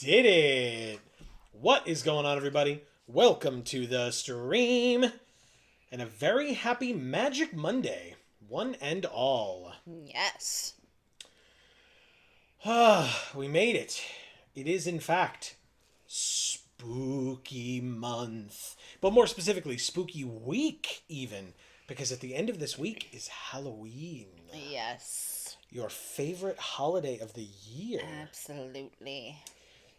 did it! What is going on, everybody? Welcome to the stream, and a very happy Magic Monday, one and all. Yes. We made it. It is, in fact, spooky month. But more specifically, spooky week, even. Because at the end of this week is Halloween. Yes. Your favorite holiday of the year. Absolutely.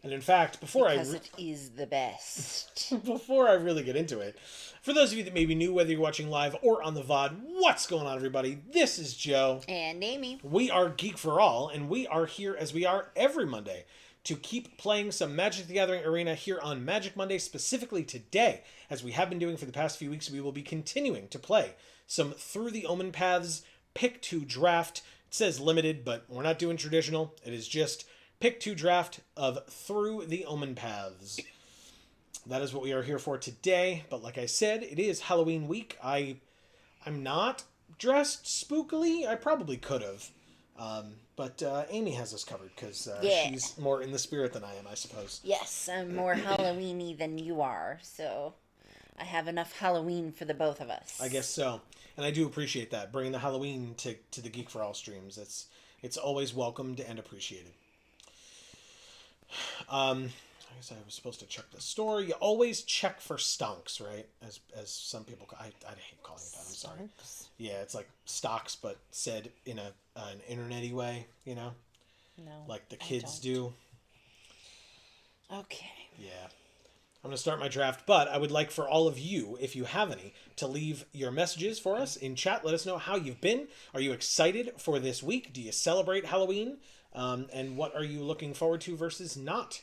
And in fact, because it is the best. Before I really get into it, for those of you that may be new, whether you're watching live or on the VOD, what's going on, everybody? This is Joe. And Amy. We are Geek for All, and we are here as we are every Monday to keep playing some Magic the Gathering Arena here on Magic Monday. Specifically today, as we have been doing for the past few weeks, we will be continuing to play some Through the Omenpaths Pick 2 Draft. It says limited, but we're not doing traditional. It is just Pick 2 Draft of Through the Omenpaths. That is what we are here for today. But like I said, it is Halloween week. I'm not dressed spookily. I probably could have. But Amy has us covered because she's more in the spirit than I am, I suppose. Yes, I'm more Halloween-y than you are. So I have enough Halloween for the both of us. I guess so. And I do appreciate that. Bringing the Halloween to the Geek for All streams. It's always welcomed and appreciated. I guess I was supposed to check the store. You always check for stonks, right? As some people, I hate calling it that. I'm sorry. Stonks? Yeah, it's like stocks, but said in an internet-y way, you know? No. Like the kids do. Okay. Yeah. I'm going to start my draft, but I would like for all of you, if you have any, to leave your messages for us in chat. Let us know how you've been. Are you excited for this week? Do you celebrate Halloween? And what are you looking forward to versus not?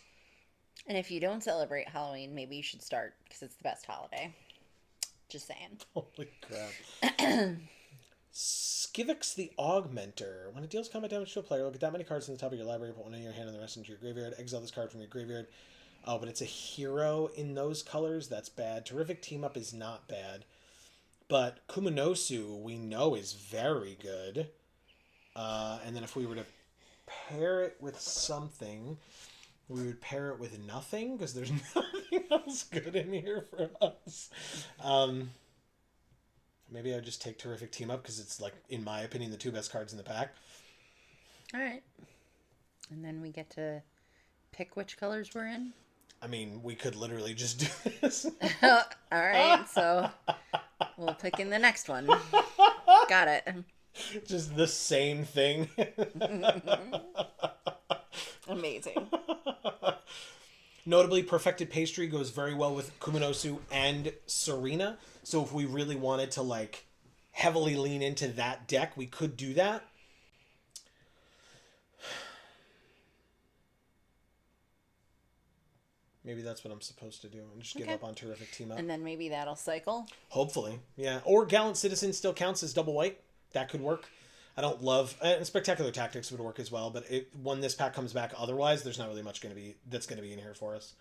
And if you don't celebrate Halloween, maybe you should start because it's the best holiday. Just saying. Holy crap. Skivix the Augmenter. When it deals combat damage to a player, look at that many cards on the top of your library, put one in your hand and the rest into your graveyard. Exile this card from your graveyard. Oh, but it's a hero in those colors? That's bad. Terrific Team Up is not bad. But Kumanosu, we know, is very good. And then if we were to pair it with something, we would pair it with nothing, because there's nothing else good in here for us. Maybe I'd just take Terrific Team Up, because it's, like, in my opinion, the two best cards in the pack. All right. And then we get to pick which colors we're in. I mean, we could literally just do this. All right, so we'll pick in the next one. Got it. Just the same thing. Amazing. Notably, Perfected Pastry goes very well with Kumanosu and Serena. So if we really wanted to, like, heavily lean into that deck, we could do that. Maybe that's what I'm supposed to do. And just give up on Terrific Team Up. And then maybe that'll cycle. Hopefully, yeah. Or Gallant Citizen still counts as double white. That could work. I don't love... Spectacular Tactics would work as well, but when this pack comes back otherwise, there's not really much that's going to be in here for us.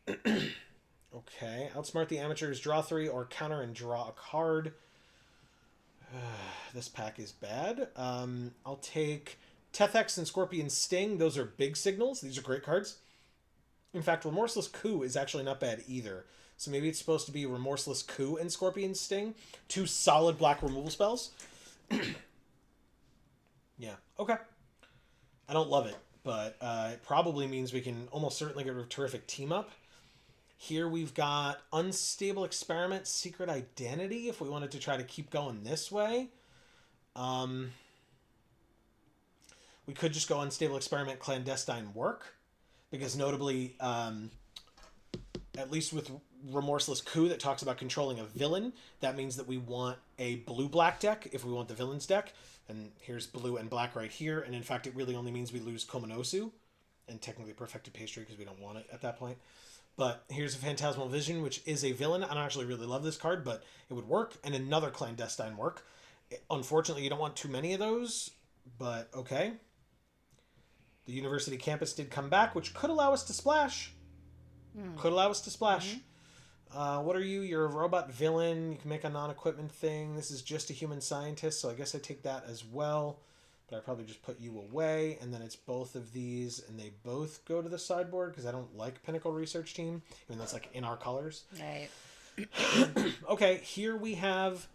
Okay. Outsmart the Amateurs, draw 3, or counter and draw a card. This pack is bad. I'll take Tethex and Scorpion Sting. Those are big signals. These are great cards. In fact, Remorseless Coup is actually not bad either. So maybe it's supposed to be Remorseless Coup and Scorpion Sting. 2 solid black removal spells. Yeah, okay. I don't love it, but it probably means we can almost certainly get a terrific team up. Here we've got Unstable Experiment, Secret Identity, if we wanted to try to keep going this way. We could just go Unstable Experiment, Clandestine Work. Because notably, at least with Remorseless Coup that talks about controlling a villain, that means that we want a blue-black deck if we want the villain's deck. And here's blue and black right here. And in fact, it really only means we lose Komanosu and technically Perfected Pastry because we don't want it at that point. But here's a Phantasmal Vision, which is a villain. I don't actually really love this card, but it would work. And another Clandestine Work. Unfortunately, you don't want too many of those, but okay. The University Campus did come back, which could allow us to splash. Could allow us to splash. What are you? You're a robot villain. You can make a non-equipment thing. This is just a human scientist, so I guess I take that as well. But I probably just put you away, and then it's both of these, and they both go to the sideboard because I don't like Pinnacle Research Team, even though it's like in our colors. Right. Okay, here we have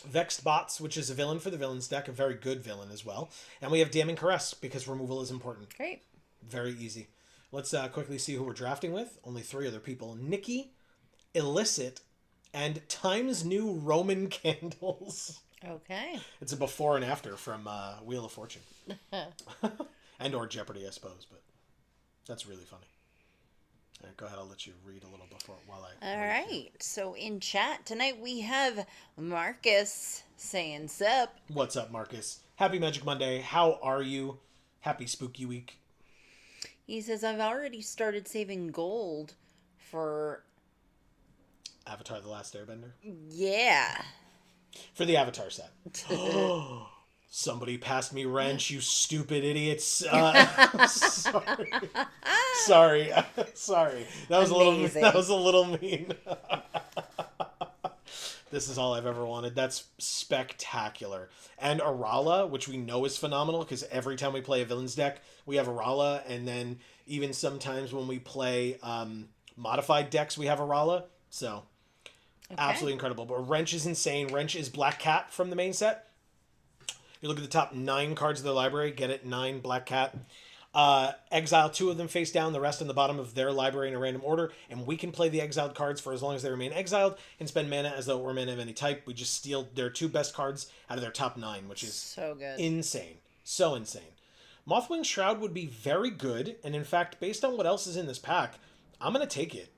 Vexed Bots, which is a villain for the villains deck, a very good villain as well. And we have Damning Caress because removal is important. Great. Very easy. Let's quickly see who we're drafting with. Only 3 other people. Nikki, Illicit, and Times New Roman Candles. Okay. It's a before and after from Wheel of Fortune. And or Jeopardy, I suppose, but that's really funny. All right, go ahead. I'll let you read a little before while I... All right. So in chat tonight we have Marcus saying sup. What's up, Marcus? Happy Magic Monday. How are you? Happy Spooky Week. He says, I've already started saving gold for... Avatar The Last Airbender? Yeah. For the Avatar set. Somebody passed me wrench, you stupid idiots. Sorry. Sorry. That was Amazing. a little mean. This is all I've ever wanted. That's spectacular. And Arala, which we know is phenomenal because every time we play a villains deck, we have Arala, and then even sometimes when we play modified decks, we have Arala. So absolutely incredible. But Wrench is insane. Wrench is Black Cat from the main set. You look at the top 9 cards of their library, get it, 9 Black Cat. Exile 2 of them face down, the rest on the bottom of their library in a random order, and we can play the exiled cards for as long as they remain exiled and spend mana as though it were mana of any type. We just steal their 2 best cards out of their top 9, which is so good. Insane. So insane. Mothwing Shroud would be very good, and in fact, based on what else is in this pack, I'm going to take it.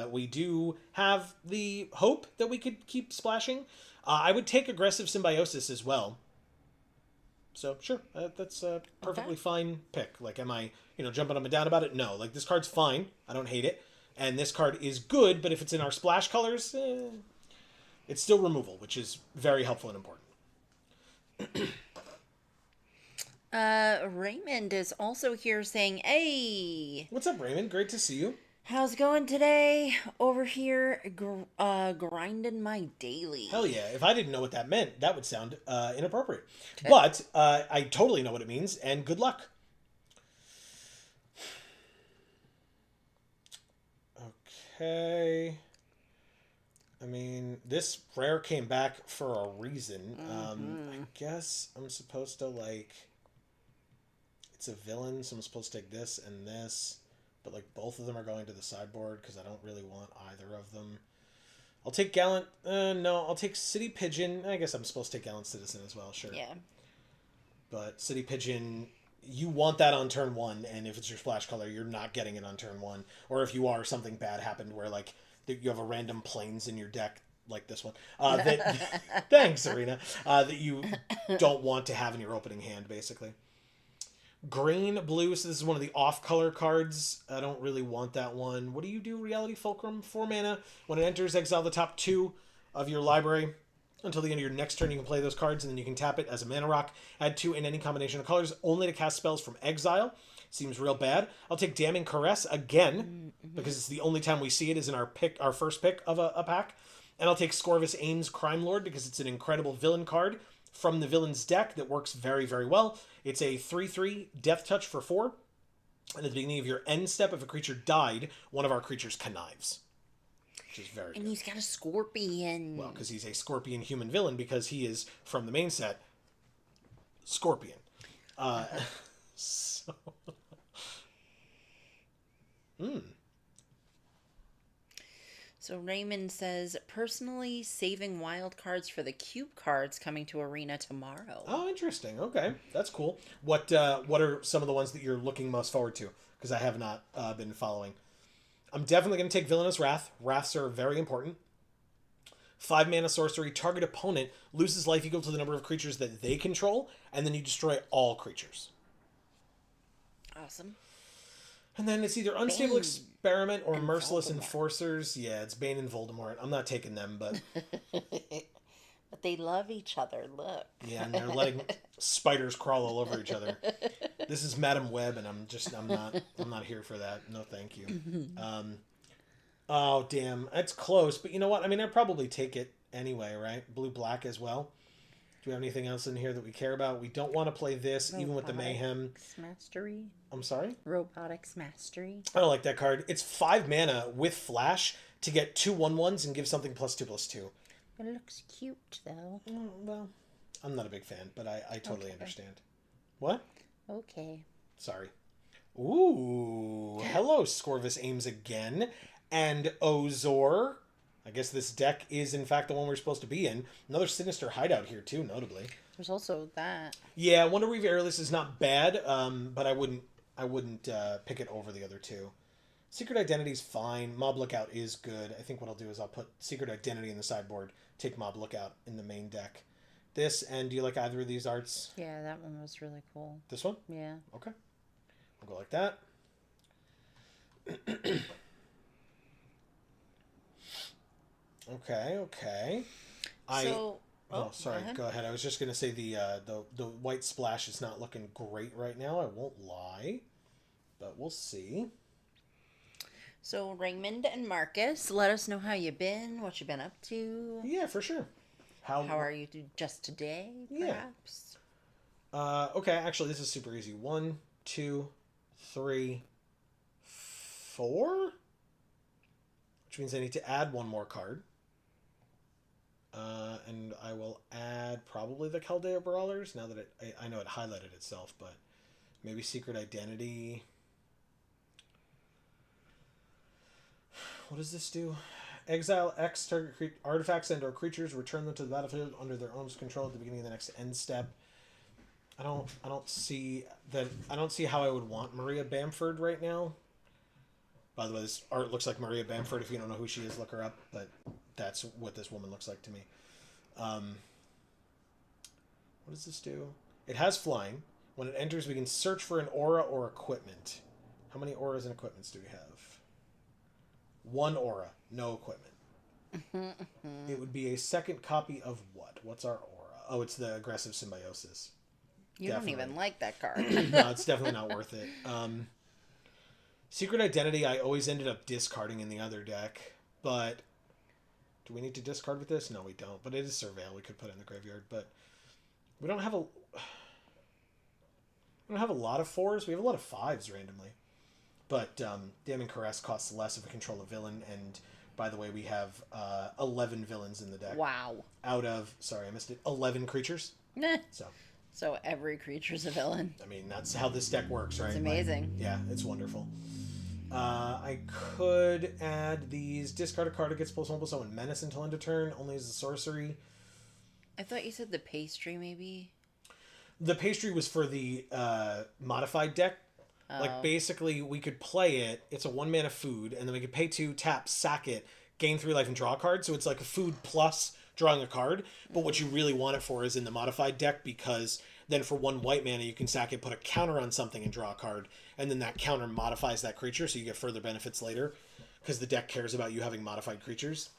We do have the hope that we could keep splashing. I would take Aggressive Symbiosis as well. So, sure, that's a perfectly fine pick. Like, am I, jumping up and down about it? No. Like, this card's fine. I don't hate it. And this card is good, but if it's in our splash colors, it's still removal, which is very helpful and important. Raymond is also here saying, hey. What's up, Raymond? Great to see you. How's it going today? Over here, grinding my daily. Hell yeah. If I didn't know what that meant, that would sound inappropriate. But I totally know what it means, and good luck. Okay. I mean, this rare came back for a reason. I guess I'm supposed to, it's a villain, so I'm supposed to take this and this. But, both of them are going to the sideboard because I don't really want either of them. I'll take Gallant. No, I'll take City Pigeon. I guess I'm supposed to take Gallant Citizen as well, sure. Yeah. But City Pigeon, you want that on turn 1, and if it's your splash color, you're not getting it on turn 1. Or if you are, something bad happened where, you have a random planes in your deck, like this one. Thanks, Serena. That you don't want to have in your opening hand, basically. Green, blue, so this is one of the off-color cards. I don't really want that one. What do you do, Reality Fulcrum? 4 mana. When it enters, exile the top 2 of your library. Until the end of your next turn, you can play those cards, and then you can tap it as a mana rock. Add 2 in any combination of colors, only to cast spells from exile. Seems real bad. I'll take Damning Caress again, because it's the only time we see it is in our first pick of a pack. And I'll take Scorvus Ames Crime Lord, because it's an incredible villain card from the villain's deck that works very, very well. It's a 3/3 Death Touch for 4. And at the beginning of your end step, if a creature died, one of our creatures connives. Which is very good. And he's got a scorpion. Well, because he's a scorpion human villain, because he is, from the main set, Scorpion. So... So Raymond says, personally saving wild cards for the cube cards coming to Arena tomorrow. Oh, interesting. Okay, that's cool. What are some of the ones that you're looking most forward to? Because I have not been following. I'm definitely going to take Villainous Wrath. Wraths are very important. 5 mana sorcery. Target opponent loses life equal to the number of creatures that they control, and then you destroy all creatures. Awesome. And then it's either Unstable Bane Experiment or Merciless Voldemort. Enforcers. Yeah, it's Bane and Voldemort. I'm not taking them, but... But they love each other, look. Yeah, and they're letting spiders crawl all over each other. This is Madam Web, and I'm not here for that. No, thank you. Oh, damn. It's close, but you know what? I mean, I'd probably take it anyway, right? Blue-black as well. we have anything else in here that we care about? We don't want to play this, even with the mayhem. Robotics Mastery. I'm sorry? Robotics Mastery. I don't like that card. It's 5 mana with flash to get 2 1/1s and give something +2/+2. It looks cute, though. Well, I'm not a big fan, but I totally understand. What? Okay. Sorry. Ooh. Hello, Scorvus Ames again. And Ozor. I guess this deck is, in fact, the one we're supposed to be in. Another Sinister Hideout here, too, notably. There's also that. Yeah, Wonder Weave Airless is not bad, but I wouldn't pick it over the other two. Secret Identity's fine. Mob Lookout is good. I think what I'll do is I'll put Secret Identity in the sideboard, take Mob Lookout in the main deck. This, and do you like either of these arts? Yeah, that one was really cool. This one? Yeah. Okay. I'll go like that. Okay. Sorry. Go ahead. I was just gonna say the white splash is not looking great right now. I won't lie, but we'll see. So Raymond and Marcus, let us know how you've been, what you've been up to. Yeah, for sure. How are you just today? Perhaps. Yeah. Okay. Actually, this is super easy. 1, 2, 3, 4, which means I need to add one more card. And I will add probably the Chaldea Brawlers, now that I know it highlighted itself, but maybe Secret Identity. What does this do? Exile X target artifacts and or creatures, return them to the battlefield under their owner's control at the beginning of the next end step. I don't see how I would want Maria Bamford right now. By the way, this art looks like Maria Bamford. If you don't know who she is, look her up. But that's what this woman looks like to me. What does this do? It has flying. When it enters, we can search for an aura or equipment. How many auras and equipments do we have? 1 aura, no equipment. It would be a second copy of what? What's our aura? Oh, it's the aggressive symbiosis. You definitely don't even like that card. No, it's definitely not worth it. Secret Identity, I always ended up discarding in the other deck, but do we need to discard with this? No, we don't. But it is Surveil. We could put it in the graveyard, but we don't have a lot of 4s. We have a lot of 5s randomly. But Damning Caress costs less if we control a villain, and by the way, we have 11 villains in the deck. Wow. Out of, sorry, I missed it, 11 creatures. So every creature's a villain. I mean, that's how this deck works, right? It's amazing. Yeah, it's wonderful. I could add these. Discard a card that gets +1/+1 Menace until end of turn, only as a sorcery. I thought you said the pastry, maybe? The pastry was for the modified deck. Like, basically, we could play it. It's a 1 mana food, and then we could pay 2, tap, sack it, gain 3 life, and draw a card. So it's like a food plus drawing a card. But what you really want it for is in the modified deck, because then for 1 white mana, you can sack it, put a counter on something, and draw a card. And then that counter modifies that creature, so you get further benefits later, because the deck cares about you having modified creatures.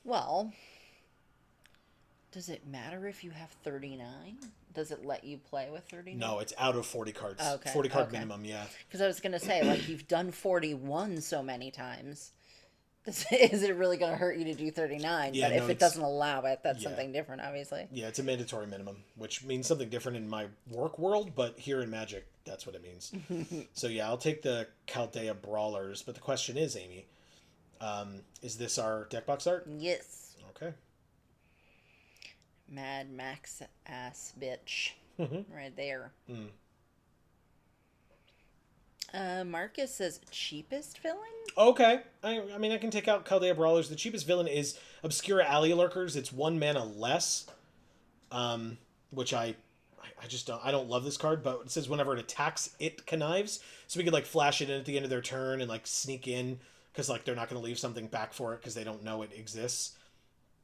Well, does it matter if you have 39? Does it let you play with 39? No, it's out of 40 cards. Okay. 40 card minimum, yeah. Because I was going to say, like, you've done 41 so many times. Is it really going to hurt you to do 39? Yeah, but if it doesn't allow it, that's something different, obviously. Yeah, it's a mandatory minimum, which means something different in my work world, but here in Magic, that's what it means. So yeah, I'll take the Chaldea Brawlers, but the question is, Amy, is this our deck box art? Yes. Okay. Mad Max ass bitch. Right there. Marcus says cheapest villain? Okay. I mean, I can take out Chaldea Brawlers. The cheapest villain is Obscura Alley Lurkers. It's 1 mana less, which I just don't... I don't love this card, but it says whenever it attacks, it connives. So we could, like, flash it in at the end of their turn and, like, sneak in, because, like, they're not going to leave something back for it because they don't know it exists.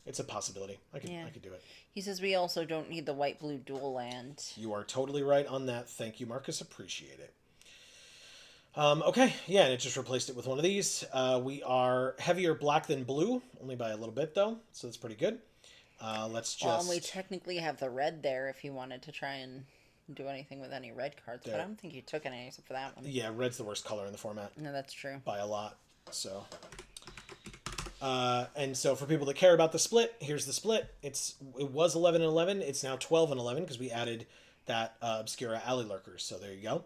It's a possibility. I could do it. He says we also don't need the white-blue dual land. You are totally right on that. Thank you, Marcus. Appreciate it. Okay, yeah, and it just replaced it with one of these. We are heavier black than blue, only by a little bit, though, so that's pretty good. Let's just... Well, and we technically have the red there if you wanted to try and do anything with any red cards, but I don't think you took any except for that one. Yeah, red's the worst color in the format. No, that's true. By a lot, so... And so for people that care about the split, here's the split. It was 11 and 11. It's now 12 and 11 because we added that Obscura Alley Lurkers. So there you go.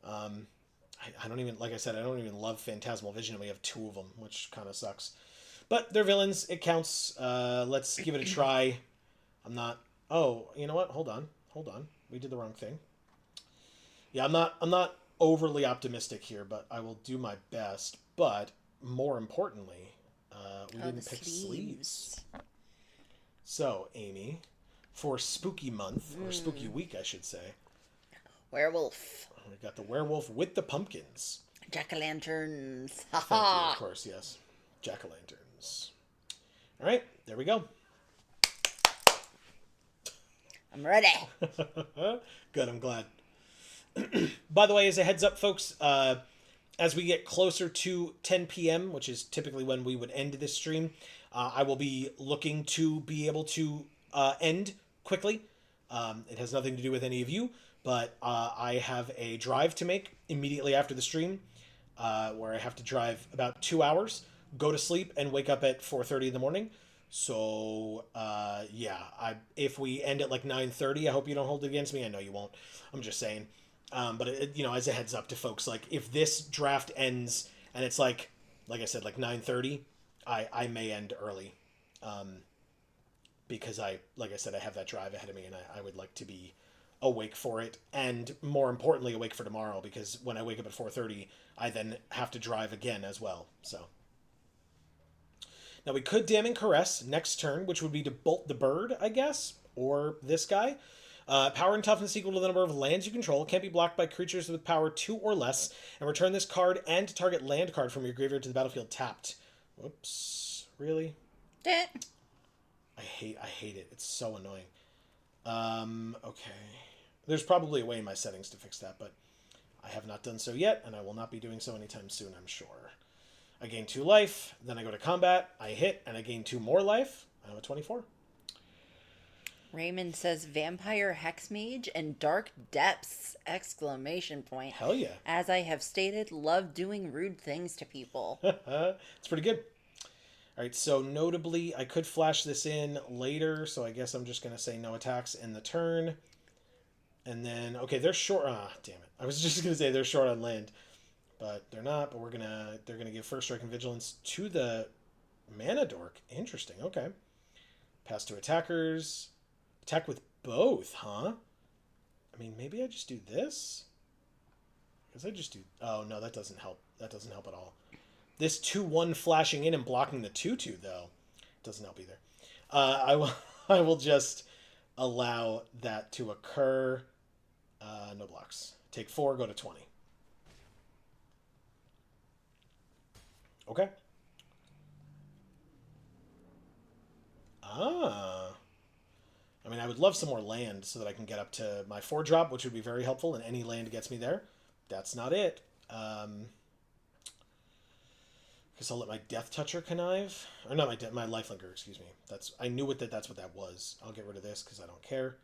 I don't even, like I said, I don't even love Phantasmal Vision, and we have 2 of them, which kind of sucks. But they're villains. It counts. Let's give it a try. I'm not... Oh, you know what? Hold on. We did the wrong thing. Yeah, I'm not overly optimistic here, but I will do my best. But more importantly, we didn't pick sleeves. So, Amy, for Spooky Month, or Spooky Week, I should say. Werewolf. We got the werewolf with the pumpkins. Jack-o'-lanterns. Thank you, of course, yes. Jack-o'-lanterns. All right, there we go. I'm ready. Good, I'm glad. By the way, as a heads up, folks, as we get closer to 10 p.m., which is typically when we would end this stream, I will be looking to be able to end quickly. It has nothing to do with any of you, but I have a drive to make immediately after the stream, where I have to drive about 2 hours, go to sleep, and wake up at 4:30 in the morning. So, yeah, if we end at like 9:30, I hope you don't hold it against me. I know you won't. I'm just saying. But, as a heads up to folks, like, if this draft ends and it's like I said, like 9:30, I may end early. Because like I said, I have that drive ahead of me, and I would like to be awake for it, and more importantly, awake for tomorrow, because when I wake up at 4:30, I then have to drive again as well, so... Now, we could Damn and Caress next turn, which would be to Bolt the Bird, I guess, or this guy. Power and toughness equal to the number of lands you control, can't be blocked by creatures with power 2 or less, and return this card and target land card from your graveyard to the battlefield tapped. Whoops. Really? I hate it. It's so annoying. Okay. There's probably a way in my settings to fix that, but I have not done so yet, and I will not be doing so anytime soon, I'm sure. I gain 2 life, then I go to combat, I hit, and I gain 2 more life. I have a 24. Raymond says Vampire Hexmage and Dark Depths! Exclamation point. Hell yeah. As I have stated, love doing rude things to people. It's pretty good. Alright, so notably, I could flash this in later, so I guess I'm just going to say no attacks in the turn. And then, okay, they're short... Ah, damn it. I was just going to say they're short on land. But they're not, but they're gonna give First Strike and Vigilance to the Mana Dork. Interesting, okay. Pass to attackers. Attack with both, huh? I mean, maybe I just do this? Because I just do... Oh, no, that doesn't help. That doesn't help at all. This 2-1 flashing in and blocking the 2-2, though, doesn't help either. I will just allow that to occur. No blocks. Take 4, go to 20. Okay. I mean, I would love some more land so that I can get up to my 4-drop, which would be very helpful, and any land gets me there. That's not it. Guess I'll let my Death Toucher connive. Or not my Lifelinker, excuse me. I knew that's what that was. I'll get rid of this because I don't care.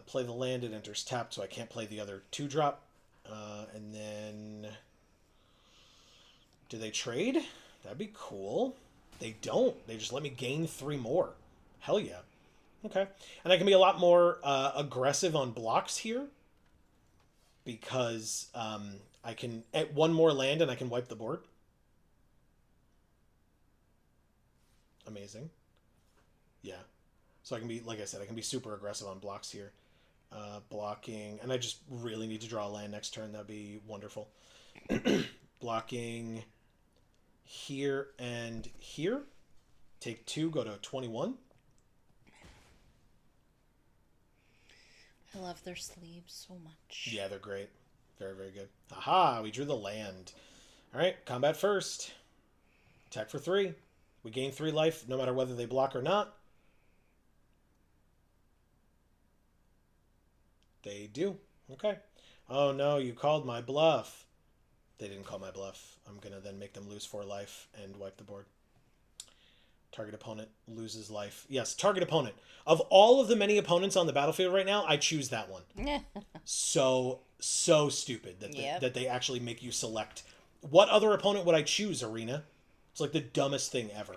Play the land, it enters tapped, so I can't play the other 2-drop. And then... Do they trade? That'd be cool. They don't. They just let me gain 3 more. Hell yeah. Okay. And I can be a lot more aggressive on blocks here. Because I can... At 1 more land and I can wipe the board. Amazing. Yeah. So I can be, like I said, I can be super aggressive on blocks here. Blocking... And I just really need to draw a land next turn. That'd be wonderful. Blocking... Here and here. Take 2, go to 21. I love their sleeves so much. Yeah, they're great. Very, very good. Aha, we drew the land. Alright, combat first. Attack for 3. We gain 3 life, no matter whether they block or not. They do. Okay. Oh no, you called my bluff. They didn't call my bluff. I'm going to then make them lose 4 life and wipe the board. Target opponent loses life. Yes, target opponent. Of all of the many opponents on the battlefield right now, I choose that one. So stupid that, that they actually make you select. What other opponent would I choose, Arena? It's like the dumbest thing ever.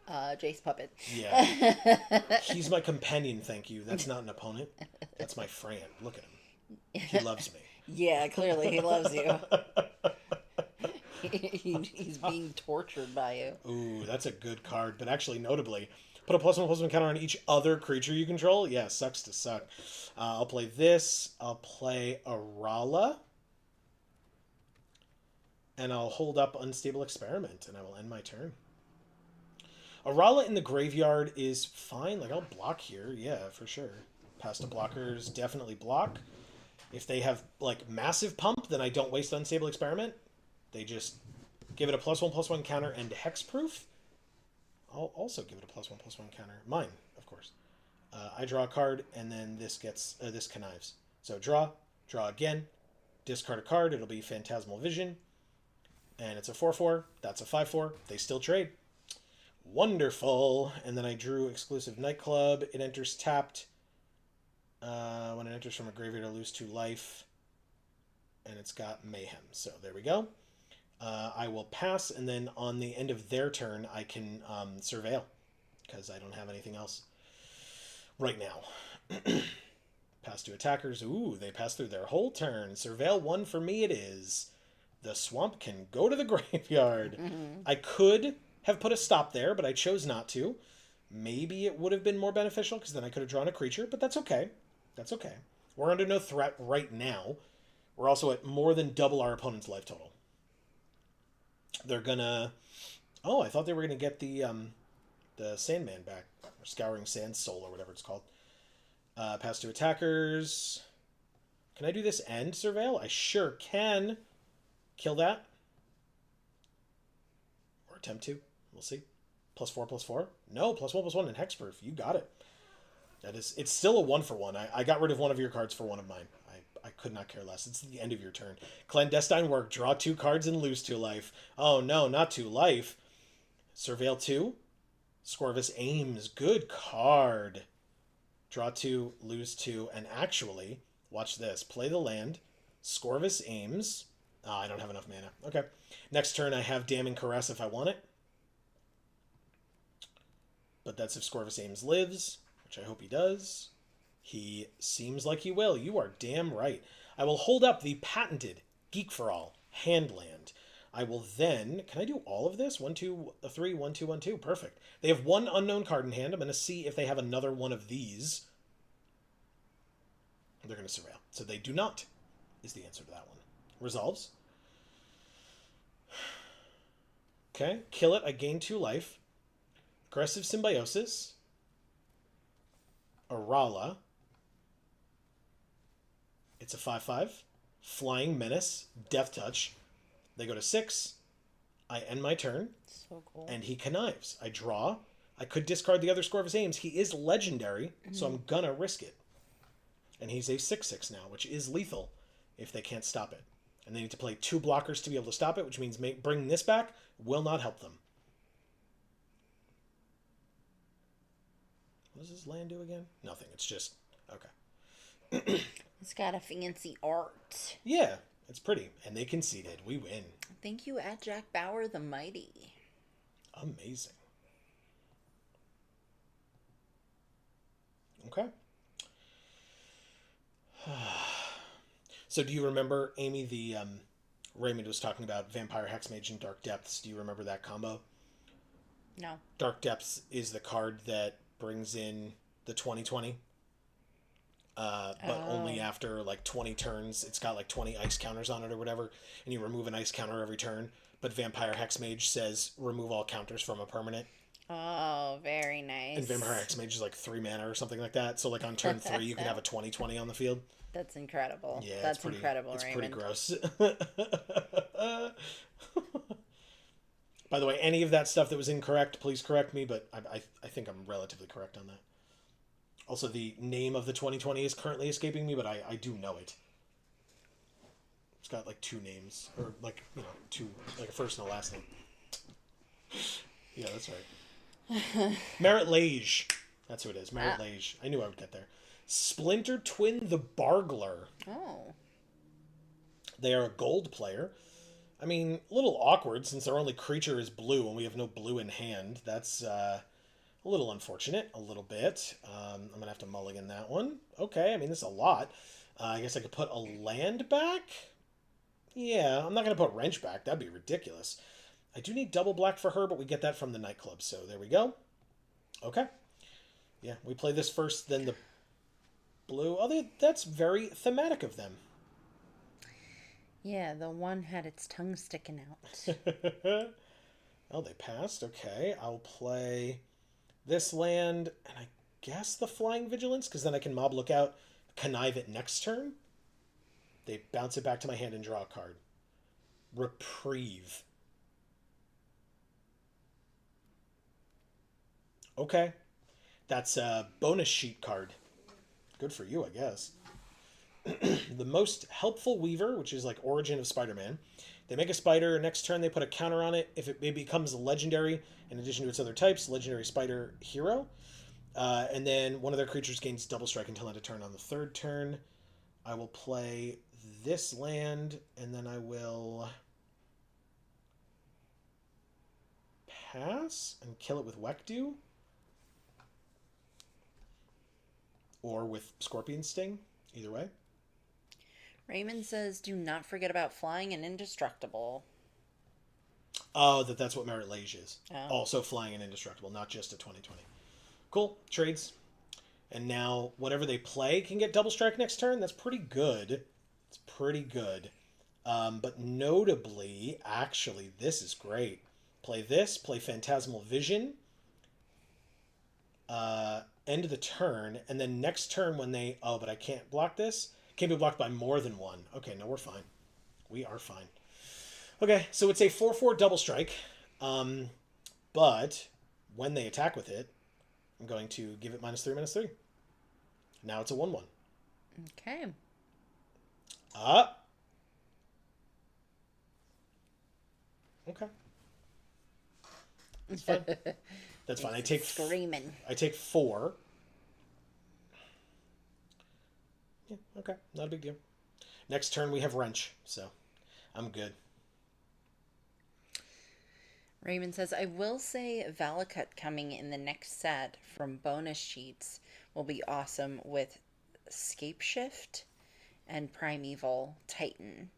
Jace Puppet. Yeah. He's my companion, thank you. That's not an opponent. That's my friend. Look at him. He loves me. Yeah, clearly he loves you. He's being tortured by you. Ooh, that's a good card. But actually, notably, put a +1/+1 counter on each other creature you control. Yeah, sucks to suck. I'll play this. I'll play Arala. And I'll hold up Unstable Experiment, and I will end my turn. Arala in the graveyard is fine. Like, I'll block here. Yeah, for sure. Past blockers definitely block. If they have, like, massive pump, then I don't waste Unstable Experiment. They just give it a +1/+1 counter and hexproof. I'll also give it a +1/+1 counter. Mine, of course. I draw a card, and then this gets this connives. So draw again, discard a card. It'll be Phantasmal Vision, and it's a 4/4. That's a 5/4. They still trade. Wonderful. And then I drew Exclusive Nightclub. It enters tapped. When it enters from a graveyard, I lose 2 life, and it's got Mayhem. So there we go. I will pass, and then on the end of their turn, I can Surveil, because I don't have anything else right now. Pass to attackers. Ooh, they pass through their whole turn. Surveil 1 for me it is. The swamp can go to the graveyard. Mm-hmm. I could have put a stop there, but I chose not to. Maybe it would have been more beneficial, because then I could have drawn a creature, but that's okay. That's okay. We're under no threat right now. We're also at more than double our opponent's life total. They're gonna... Oh, I thought they were gonna get the Sandman back. Or Scouring Sand Soul, or whatever it's called. Pass to attackers. Can I do this and Surveil? I sure can. Kill that. Or attempt to. We'll see. +4/+4. No, +1/+1 and hexproof. You got it. That is... It's still a 1-for-1. I got rid of one of your cards for one of mine. I could not care less. It's the end of your turn. Clandestine Work. Draw 2 cards and lose 2 life. Oh, no, not 2 life. Surveil 2. Scorvus Ames. Good card. Draw 2, lose 2, and actually, watch this. Play the land. Scorvus Ames. Oh, I don't have enough mana. Okay. Next turn, I have Damning Caress if I want it. But that's if Scorvus Ames lives, which I hope he does. He seems like he will. You are damn right. I will hold up the patented Geek for All Handland. I will then... Can I do all of this? 1, 2, 3, 1, 2, 1, 2. Perfect. They have 1 unknown card in hand. I'm going to see if they have another one of these. They're going to Surveil. So they do not, is the answer to that one. Resolves. Okay. Kill it. I gain 2 life. Aggressive Symbiosis. Arala. It's a 5/5. Flying Menace. Death Touch. They go to 6. I end my turn. So cool. And he connives. I draw. I could discard the other Scorvus Ames. He is legendary, so I'm gonna risk it. And he's a 6/6 now, which is lethal if they can't stop it. And they need to play 2 blockers to be able to stop it, which means bringing this back will not help them. What does this land do again? Nothing. It's just... Okay. It's got a fancy art. Yeah, it's pretty. And they conceded. We win. Thank you, at Jack Bauer the Mighty. Amazing. Okay. So do you remember, Amy, the Raymond was talking about Vampire Hexmage and Dark Depths. Do you remember that combo? No. Dark Depths is the card that brings in the 20/20. But only after like 20 turns. It's got like 20 ice counters on it or whatever, and you remove an ice counter every turn. But Vampire Hexmage says remove all counters from a permanent. Oh, very nice. And Vampire Hexmage is like 3 mana or something like that. So like on turn 3, you could have a 20/20 on the field. That's incredible. Yeah, that's incredible, it's Raymond. pretty gross. By the way, any of that stuff that was incorrect, please correct me, but I think I'm relatively correct on that. Also, the name of the 20/20 is currently escaping me, but I do know it. It's got like 2 names, or like, you know, 2, like a first and a last name. Yeah, that's right. Merit Lage. That's who it is. Merit Lage. I knew I would get there. Splinter Twin the Bargler. Oh. They are a gold player. I mean, a little awkward since our only creature is blue and we have no blue in hand. That's a little unfortunate, a little bit. I'm going to have to mulligan that one. Okay, I mean, this is a lot. I guess I could put a land back? Yeah, I'm not going to put wrench back. That'd be ridiculous. I do need double black for her, but we get that from the nightclub, so there we go. Okay. Yeah, we play this first, then the blue. Oh, that's very thematic of them. Yeah, the one had its tongue sticking out. Oh, they passed. Okay, I'll play this land, and I guess the Flying Vigilance, because then I can mob Lookout, connive it next turn. They bounce it back to my hand and draw a card. Reprieve. Okay. That's a bonus sheet card. Good for you, I guess. The most helpful Weaver, which is like Origin of Spider-Man. They make a spider. Next turn, they put a counter on it. If it becomes legendary, in addition to its other types, legendary spider hero. And then one of their creatures gains double strike until end of turn. On the third turn, I will play this land, and then I will pass and kill it with Wekdu. Or with Scorpion Sting. Either way. Raymond says, do not forget about flying and indestructible. Oh, that's what Merit Lage is. Oh. Also flying and indestructible, not just a 2020. Cool. Trades. And now whatever they play can get double strike next turn. That's pretty good. It's pretty good. But notably, actually, this is great. Play this. Play Phantasmal Vision. End of the turn. And then next turn when they... Oh, but I can't block this. Can't be blocked by more than one. Okay, no, we're fine. We are fine. Okay, so it's a 4/4 double strike. But when they attack with it, I'm going to give it -3/-3. Now it's a 1/1. Okay. Okay. That's fine. That's fine. I take screaming. I take 4. Yeah, okay. Not a big deal. Next turn we have Wrench, so I'm good. Raymond says, I will say Valakut coming in the next set from bonus sheets will be awesome with Scape Shift and Primeval Titan.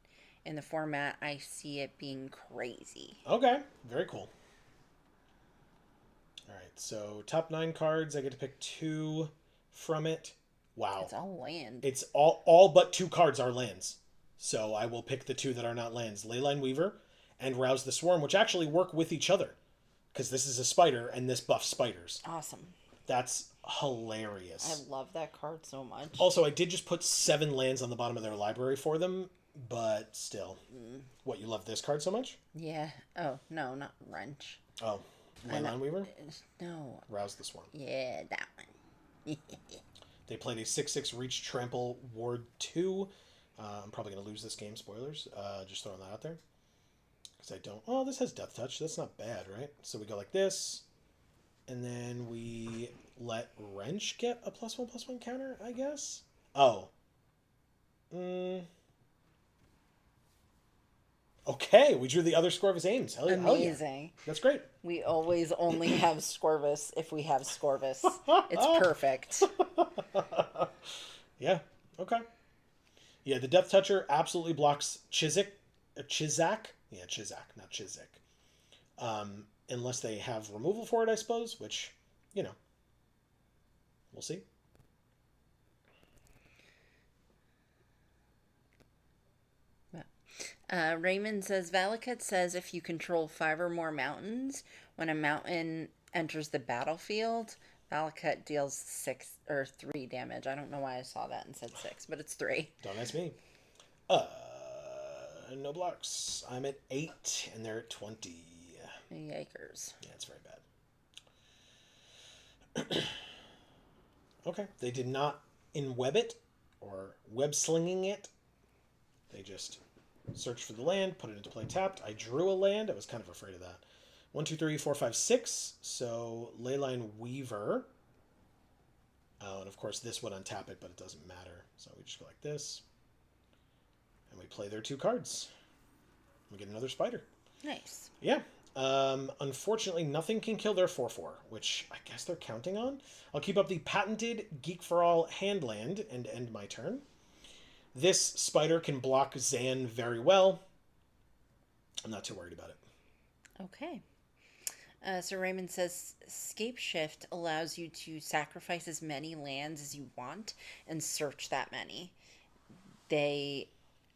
In the format, I see it being crazy. Okay, very cool. All right, so top 9 cards. I get to pick 2 from it. Wow. It's all land. It's all but 2 cards are lands. So I will pick the 2 that are not lands. Leyline Weaver and Rouse the Swarm, which actually work with each other. Because this is a spider and this buffs spiders. Awesome. That's hilarious. I love that card so much. Also, I did just put 7 lands on the bottom of their library for them. But still. What, you love this card so much? Yeah. Oh, no, not Wrench. Oh, Leyline Weaver? No. Rouse the Swarm. Yeah, that one. They played a 6/6 Reach Trample Ward 2. I'm probably going to lose this game. Spoilers. Just throwing that out there. Because I don't... Oh, this has Death Touch. That's not bad, right? So we go like this. And then we let Wrench get a +1/+1 counter, I guess? Oh. Okay, we drew the other Scorvus Ames. Hell yeah. Amazing. Yeah. That's great. We always only have Scorvus if we have Scorvus. It's perfect. Yeah, okay. Yeah, the Death Toucher absolutely blocks Chizak. Yeah, Chizak, not Chizik. Unless they have removal for it, I suppose, which, you know, we'll see. Raymond says, Valakut says if you control 5 or more mountains, when a mountain enters the battlefield, Valakut deals 6 or 3 damage. I don't know why I saw that and said 6, but it's 3. Don't ask me. No blocks. I'm at 8, and they're at 20. Yikers. Yeah, it's very bad. Okay, they did not in-web it, or web-slinging it. They just... search for the land, put it into play tapped. I drew a land. I was kind of afraid of that. 1, 2, 3, 4, 5, 6. So Leyline Weaver. Oh, and of course this would untap it, but it doesn't matter. So we just go like this. And we play their 2 cards. We get another spider. Nice. Yeah. Unfortunately, nothing can kill their 4/4, which I guess they're counting on. I'll keep up the patented Geek for All Handland and end my turn. This spider can block Zan very well. I'm not too worried about it. Okay. So Raymond says Scape Shift allows you to sacrifice as many lands as you want and search that many. They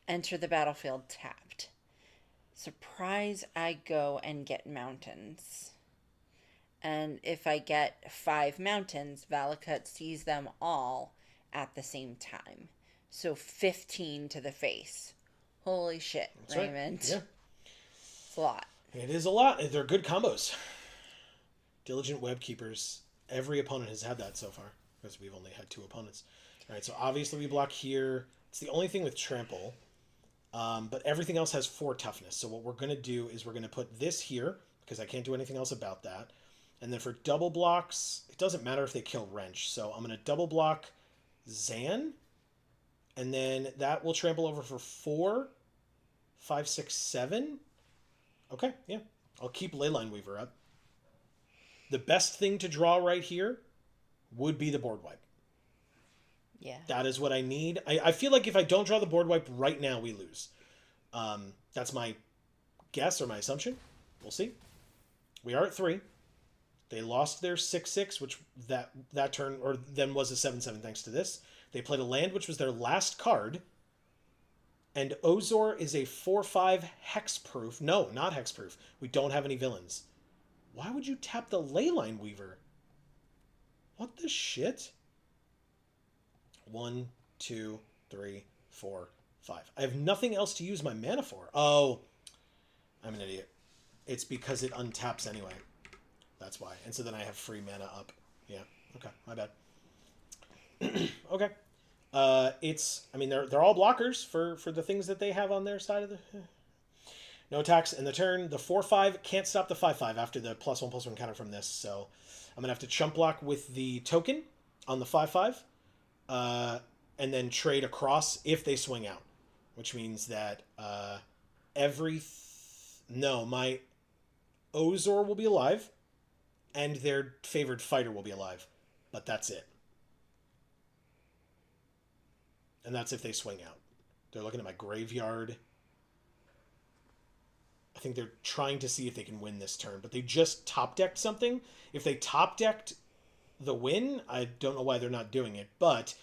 enter the battlefield tapped. Surprise, I go and get mountains. And if I get 5 mountains, Valakut sees them all at the same time. So 15 to the face. Holy shit, That's Raymond. right. Yeah. It's a lot. It is a lot. They're good combos. Diligent Web Keepers. Every opponent has had that so far, because we've only had 2 opponents. All right, so obviously we block here. It's the only thing with trample. But everything else has 4 toughness. So what we're going to do is we're going to put this here, because I can't do anything else about that. And then for double blocks, it doesn't matter if they kill Wrench. So I'm going to double block Zan. And then that will trample over for 4, 5, 6, 7. Okay, yeah. I'll keep Leyline Weaver up. The best thing to draw right here would be the board wipe. Yeah. That is what I need. I feel like if I don't draw the board wipe right now, we lose. That's my guess or my assumption. We'll see. We are at 3. They lost their 6/6, which that turn, or then was a 7/7 thanks to this. They played a land, which was their last card. And Ozor is a 4/5 hexproof. No, not hexproof. We don't have any villains. Why would you tap the Leyline Weaver? What the shit? 1, 2, 3, 4, 5. I have nothing else to use my mana for. Oh, I'm an idiot. It's because it untaps anyway. That's why. And so then I have free mana up. Yeah. Okay. My bad. Okay. They're all blockers for the things that they have on their side of the... No attacks in the turn. The 4/5 can't stop the 5/5 after the +1/+1 counter from this. So I'm going to have to chump block with the token on the 5/5. And then trade across if they swing out. Which means that my Ozor will be alive. And their favored fighter will be alive. But that's it. And that's if they swing out. They're looking at my graveyard. I think they're trying to see if they can win this turn. But they just top-decked something. If they top-decked the win, I don't know why they're not doing it. But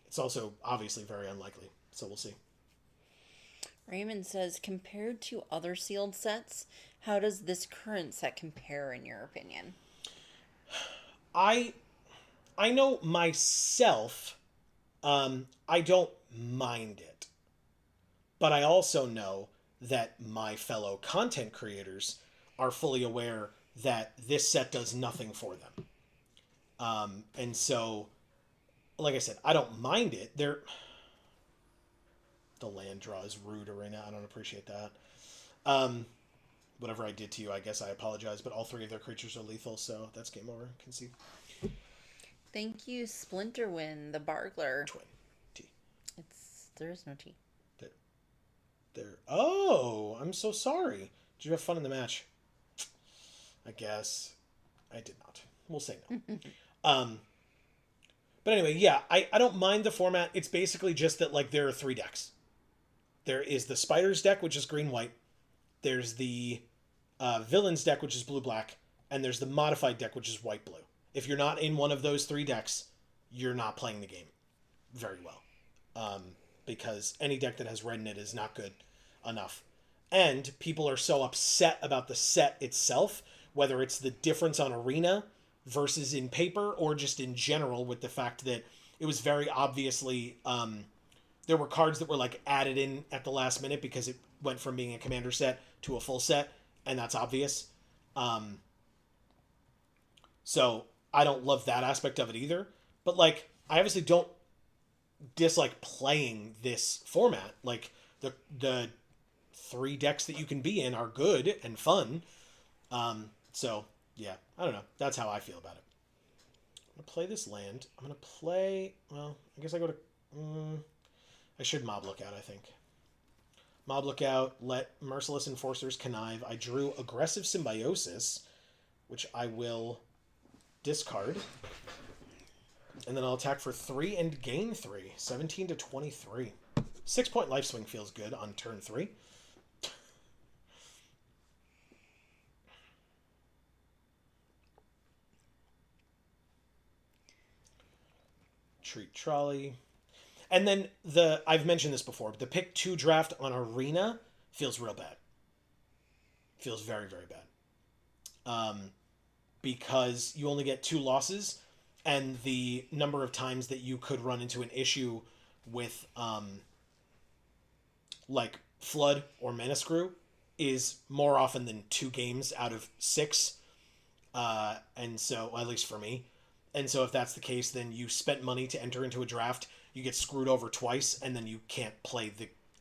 it's also obviously very unlikely. So we'll see. Raymond says, compared to other sealed sets, how does this current set compare in your opinion? I know myself, I don't mind it. But I also know that my fellow content creators are fully aware that this set does nothing for them. And so, like I said, I don't mind it. The land draw is rude right now. I don't appreciate that. Whatever I did to you, I guess I apologize, but all 3 of their creatures are lethal, so that's game over. Concede. Thank you, Splinterwind, the Bargler. Twin. T. There is no T. There. Oh, I'm so sorry. Did you have fun in the match? I guess I did not. We'll say no. But anyway, yeah, I don't mind the format. It's basically just that, like, there are 3 decks. There is the Spiders deck, which is green-white. There's the Villains deck, which is blue-black. And there's the Modified deck, which is white-blue. If you're not in one of those 3 decks, you're not playing the game very well. Because any deck that has red in it is not good enough. And people are so upset about the set itself, whether it's the difference on Arena versus in paper, or just in general with the fact that it was very obviously... there were cards that were like added in at the last minute because it went from being a commander set to a full set, and that's obvious. So I don't love that aspect of it either. But like, I obviously don't dislike playing this format. Like, the 3 decks that you can be in are good and fun. So yeah, I don't know. That's how I feel about it. I'm gonna play this land. I'm gonna play... Well, I guess I go to... I should Mob Lookout, I think. Mob Lookout, let Merciless Enforcers connive. I drew Aggressive Symbiosis, which I will discard. And then I'll attack for 3 and gain 3. 17 to 23. 6-point life swing feels good on turn 3. Treat Trolley. And then I've mentioned this before, but the pick 2 draft on Arena feels real bad. Feels very, very bad. Because you only get 2 losses, and the number of times that you could run into an issue with like Flood or Mana Screw is more often than 2 games out of 6. And so, well, at least for me. And so if that's the case, then you spent money to enter into a draft, you get screwed over twice, and then you can't play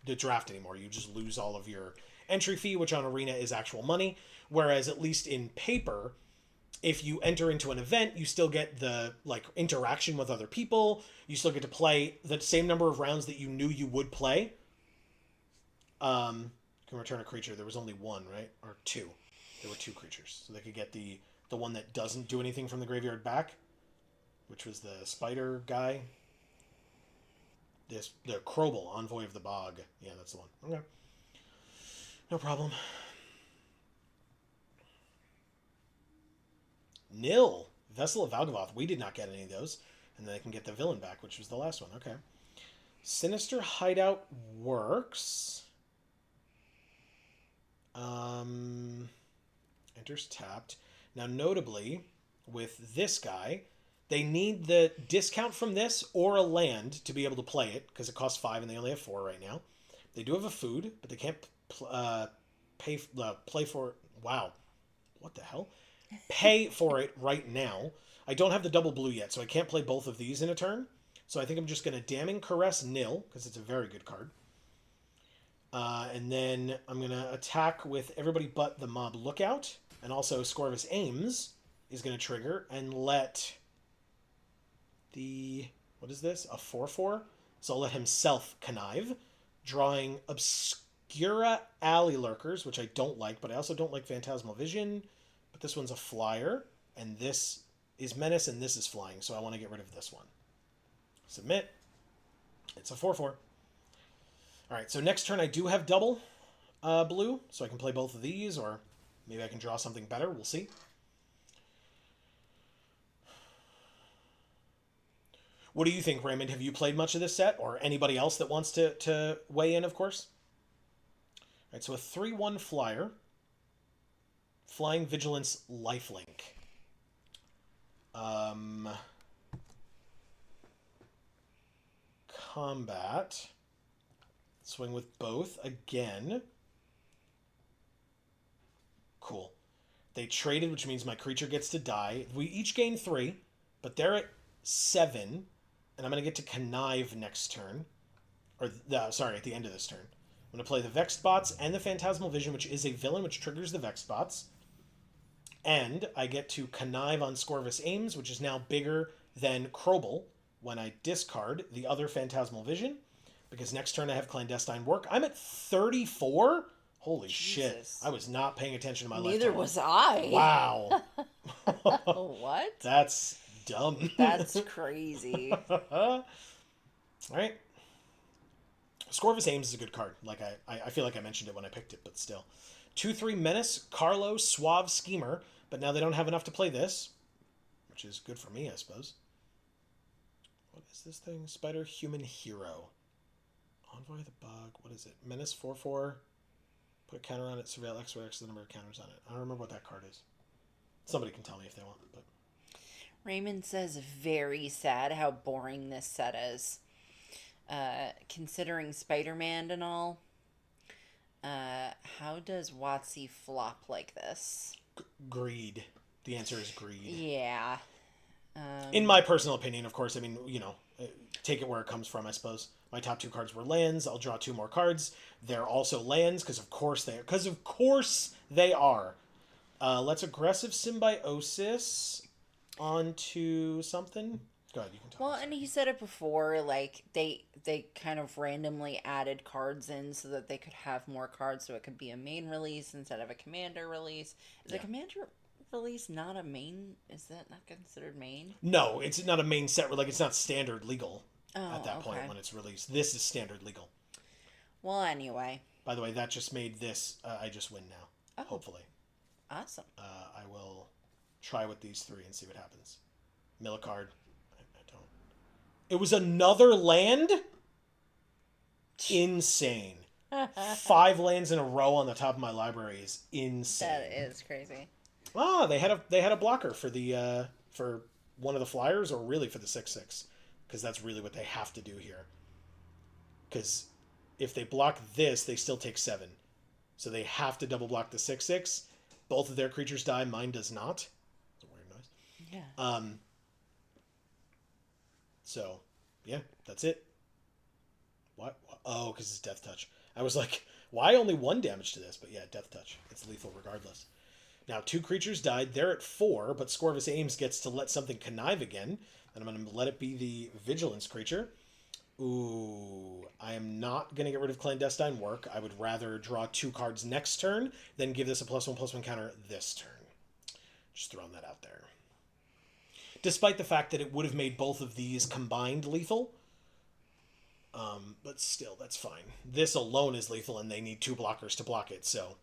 the draft anymore. You just lose all of your entry fee, which on Arena is actual money. Whereas at least in paper, if you enter into an event, you still get the like interaction with other people. You still get to play the same number of rounds that you knew you would play. Can return a creature. There was only 1, right? Or 2. There were 2 creatures. So they could get the one that doesn't do anything from the graveyard back, which was the spider guy. The Krobel, Envoy of the Bog. Yeah, that's the one. Okay. No problem. Nil. Vessel of Valgavoth. We did not get any of those. And then they can get the villain back, which was the last one. Okay. Sinister Hideout works. Enters tapped. Now, notably, with this guy, they need the discount from this or a land to be able to play it, because it costs 5 and they only have 4 right now. They do have a food, but they can't play for it. Wow. What the hell? Pay for it right now. I don't have the double blue yet, so I can't play both of these in a turn. So I think I'm just going to Damning Caress nil, because it's a very good card. And then I'm going to attack with everybody but the Mob Lookout. And also Scorvus Ames is going to trigger and let the... What is this? A 4/4? So I'll let himself connive. Drawing Obscura Alley Lurkers, which I don't like, but I also don't like Phantasmal Vision. But this one's a flyer, and this is Menace, and this is flying, so I want to get rid of this one. Submit. It's a 4/4. Alright, so next turn I do have double blue, so I can play both of these, or maybe I can draw something better. We'll see. What do you think, Raymond? Have you played much of this set, or anybody else that wants to weigh in, of course? Alright, so a 3/1 flyer. Flying Vigilance Lifelink. Combat. Swing with both again. Cool. They traded, which means my creature gets to die. We each gain 3, but they're at 7, and I'm going to get to connive next turn. Or, sorry, at the end of this turn. I'm going to play the Vexed Bots and the Phantasmal Vision, which is a villain, which triggers the Vexed Bots. And I get to connive on Scorvus Ames, which is now bigger than Krobel when I discard the other Phantasmal Vision. Because next turn I have Clandestine Work. I'm at 34? Holy shit. I was not paying attention to my life. Neither was I. Wow. What? That's dumb. That's crazy. All right. Scorvus Ames is a good card. Like I feel like I mentioned it when I picked it, but still. 2/3 Menace, Carlo, Suave Schemer, but now they don't have enough to play this, which is good for me, I suppose. What is this thing? Spider Human Hero. Envoy of the Bug. What is it? Menace 4/4. Put a counter on it. Surveil X or X the number of counters on it. I don't remember what that card is. Somebody can tell me if they want. But Raymond says very sad how boring this set is. Considering Spider-Man and all, how does WotC flop like this? Greed. The answer is greed. Yeah. In my personal opinion, of course. I mean, take it where it comes from, I suppose. My top 2 cards were lands. I'll draw 2 more cards. They're also lands, because of course they are. Because of course they are. Let's Aggressive Symbiosis onto something. Go ahead, you can talk. Well, and he said it before, like they kind of randomly added cards in so that they could have more cards, so it could be a main release instead of a commander release. Is a commander release not a main? Is that not considered main? No, it's not a main set. Like, it's not standard legal at that okay. point when it's released. This is standard legal. Well, anyway. By the way, that just made this. I just win now. Hopefully. Awesome. I will try with these 3 and see what happens. Mill a card. I don't. It was another land? Insane. 5 lands in a row on the top of my library is insane. That is crazy. Ah, they had a blocker for the for one of the flyers, or really for the 6/6, because that's really what they have to do here. Because if they block this, they still take 7, so they have to double block the 6/6. Both of their creatures die. Mine does not. It's a weird noise. Yeah. So, yeah, that's it. What? Oh, because it's Death Touch. I was like, why only 1 damage to this? But yeah, Death Touch. It's lethal regardless. Now, 2 creatures died. They're at 4, but Scorvus Ames gets to let something connive again. And I'm going to let it be the Vigilance creature. Ooh, I am not going to get rid of Clandestine Work. I would rather draw 2 cards next turn than give this a +1/+1 counter this turn. Just throwing that out there. Despite the fact that it would have made both of these combined lethal. But still, that's fine. This alone is lethal, and they need 2 blockers to block it, so...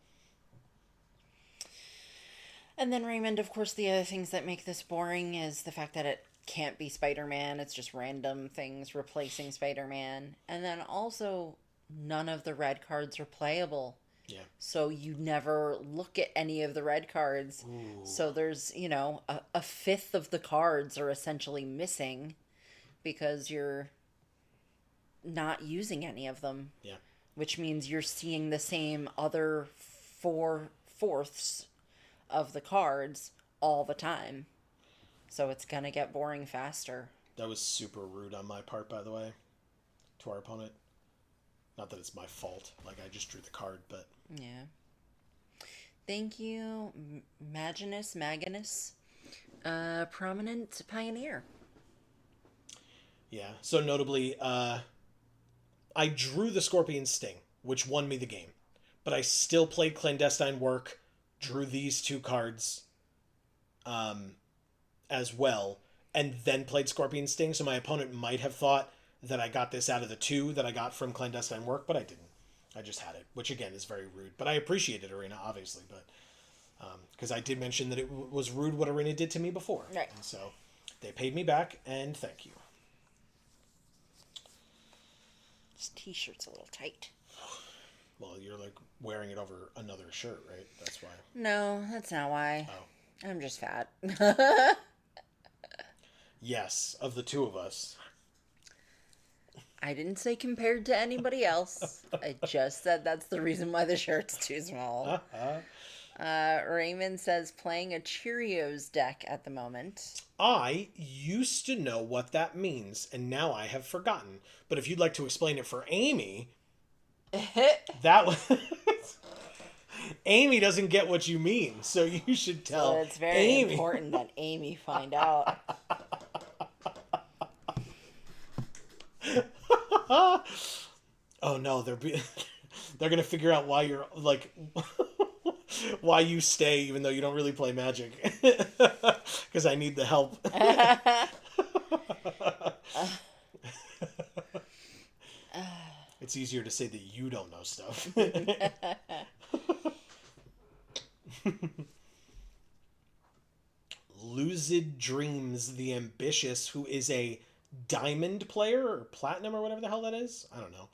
And then Raymond, of course, the other things that make this boring is the fact that it can't be Spider-Man. It's just random things replacing Spider-Man. And then also, none of the red cards are playable. Yeah. So you never look at any of the red cards. Ooh. So there's, a fifth of the cards are essentially missing because you're not using any of them. Yeah. Which means you're seeing the same other 4/4 of the cards all the time. So it's gonna get boring faster. That was super rude on my part, by the way, to our opponent. Not that it's my fault. Like, I just drew the card, but... Yeah. Thank you, Maginus, prominent pioneer. Yeah, so notably, I drew the Scorpion Sting, which won me the game. But I still played Clandestine Work, drew these 2 cards as well, and then played Scorpion Sting, so my opponent might have thought that I got this out of the 2 that I got from Clandestine Work, but I didn't. I just had it, which again is very rude. But I appreciate it, Arena, obviously, but because I did mention that it was rude what Arena did to me before. Right. And so they paid me back, and thank you. This t-shirt's a little tight. Well, you're like wearing it over another shirt, right? That's why. No, that's not why. Oh. I'm just fat. Yes, of the 2 of us. I didn't say compared to anybody else. I just said that's the reason why the shirt's too small. Raymond says playing a Cheerios deck at the moment. I used to know what that means, and now I have forgotten. But if you'd like to explain it for Amy, that was... Amy doesn't get what you mean, so you should tell So it's very Amy. important that Amy find out. Oh no, they're gonna figure out why you're like why you stay even though you don't really play Magic, because I need the help. It's easier to say that you don't know stuff. Lucid Dreams the Ambitious, who is a diamond player or platinum or whatever the hell that is. I don't know.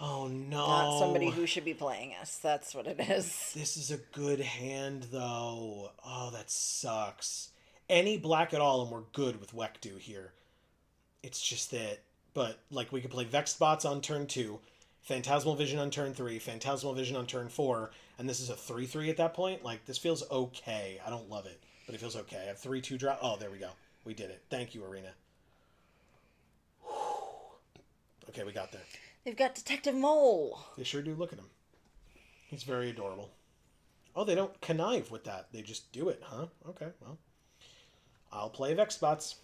Oh no. Not somebody who should be playing us. That's what it is. This is a good hand though. Oh, that sucks. Any black at all and we're good with Wekdu here. It's just that, but like we could play Vexed Bots on turn 2, Phantasmal Vision on turn 3, Phantasmal Vision on turn 4, and this is a 3/3 at that point. Like, this feels okay. I don't love it, but it feels okay. I have 3/2 drop. Oh, there we go. We did it. Thank you, Arena. Okay, we got there. They've got Detective Mole. They sure do. Look at him. He's very adorable. Oh, they don't connive with that. They just do it, huh? Okay, well. I'll play Vex Bots.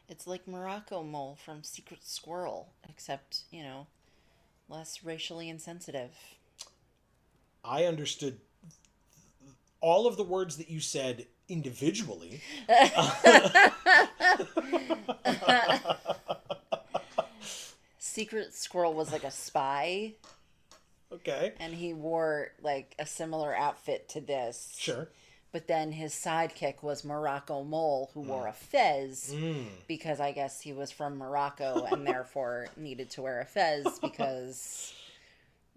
It's like Morocco Mole from Secret Squirrel, except, less racially insensitive. I understood all of the words that you said individually. Secret Squirrel was like a spy, Okay. and he wore like a similar outfit to this. Sure. But then his sidekick was Morocco Mole, who wore a fez because I guess he was from Morocco and therefore needed to wear a fez because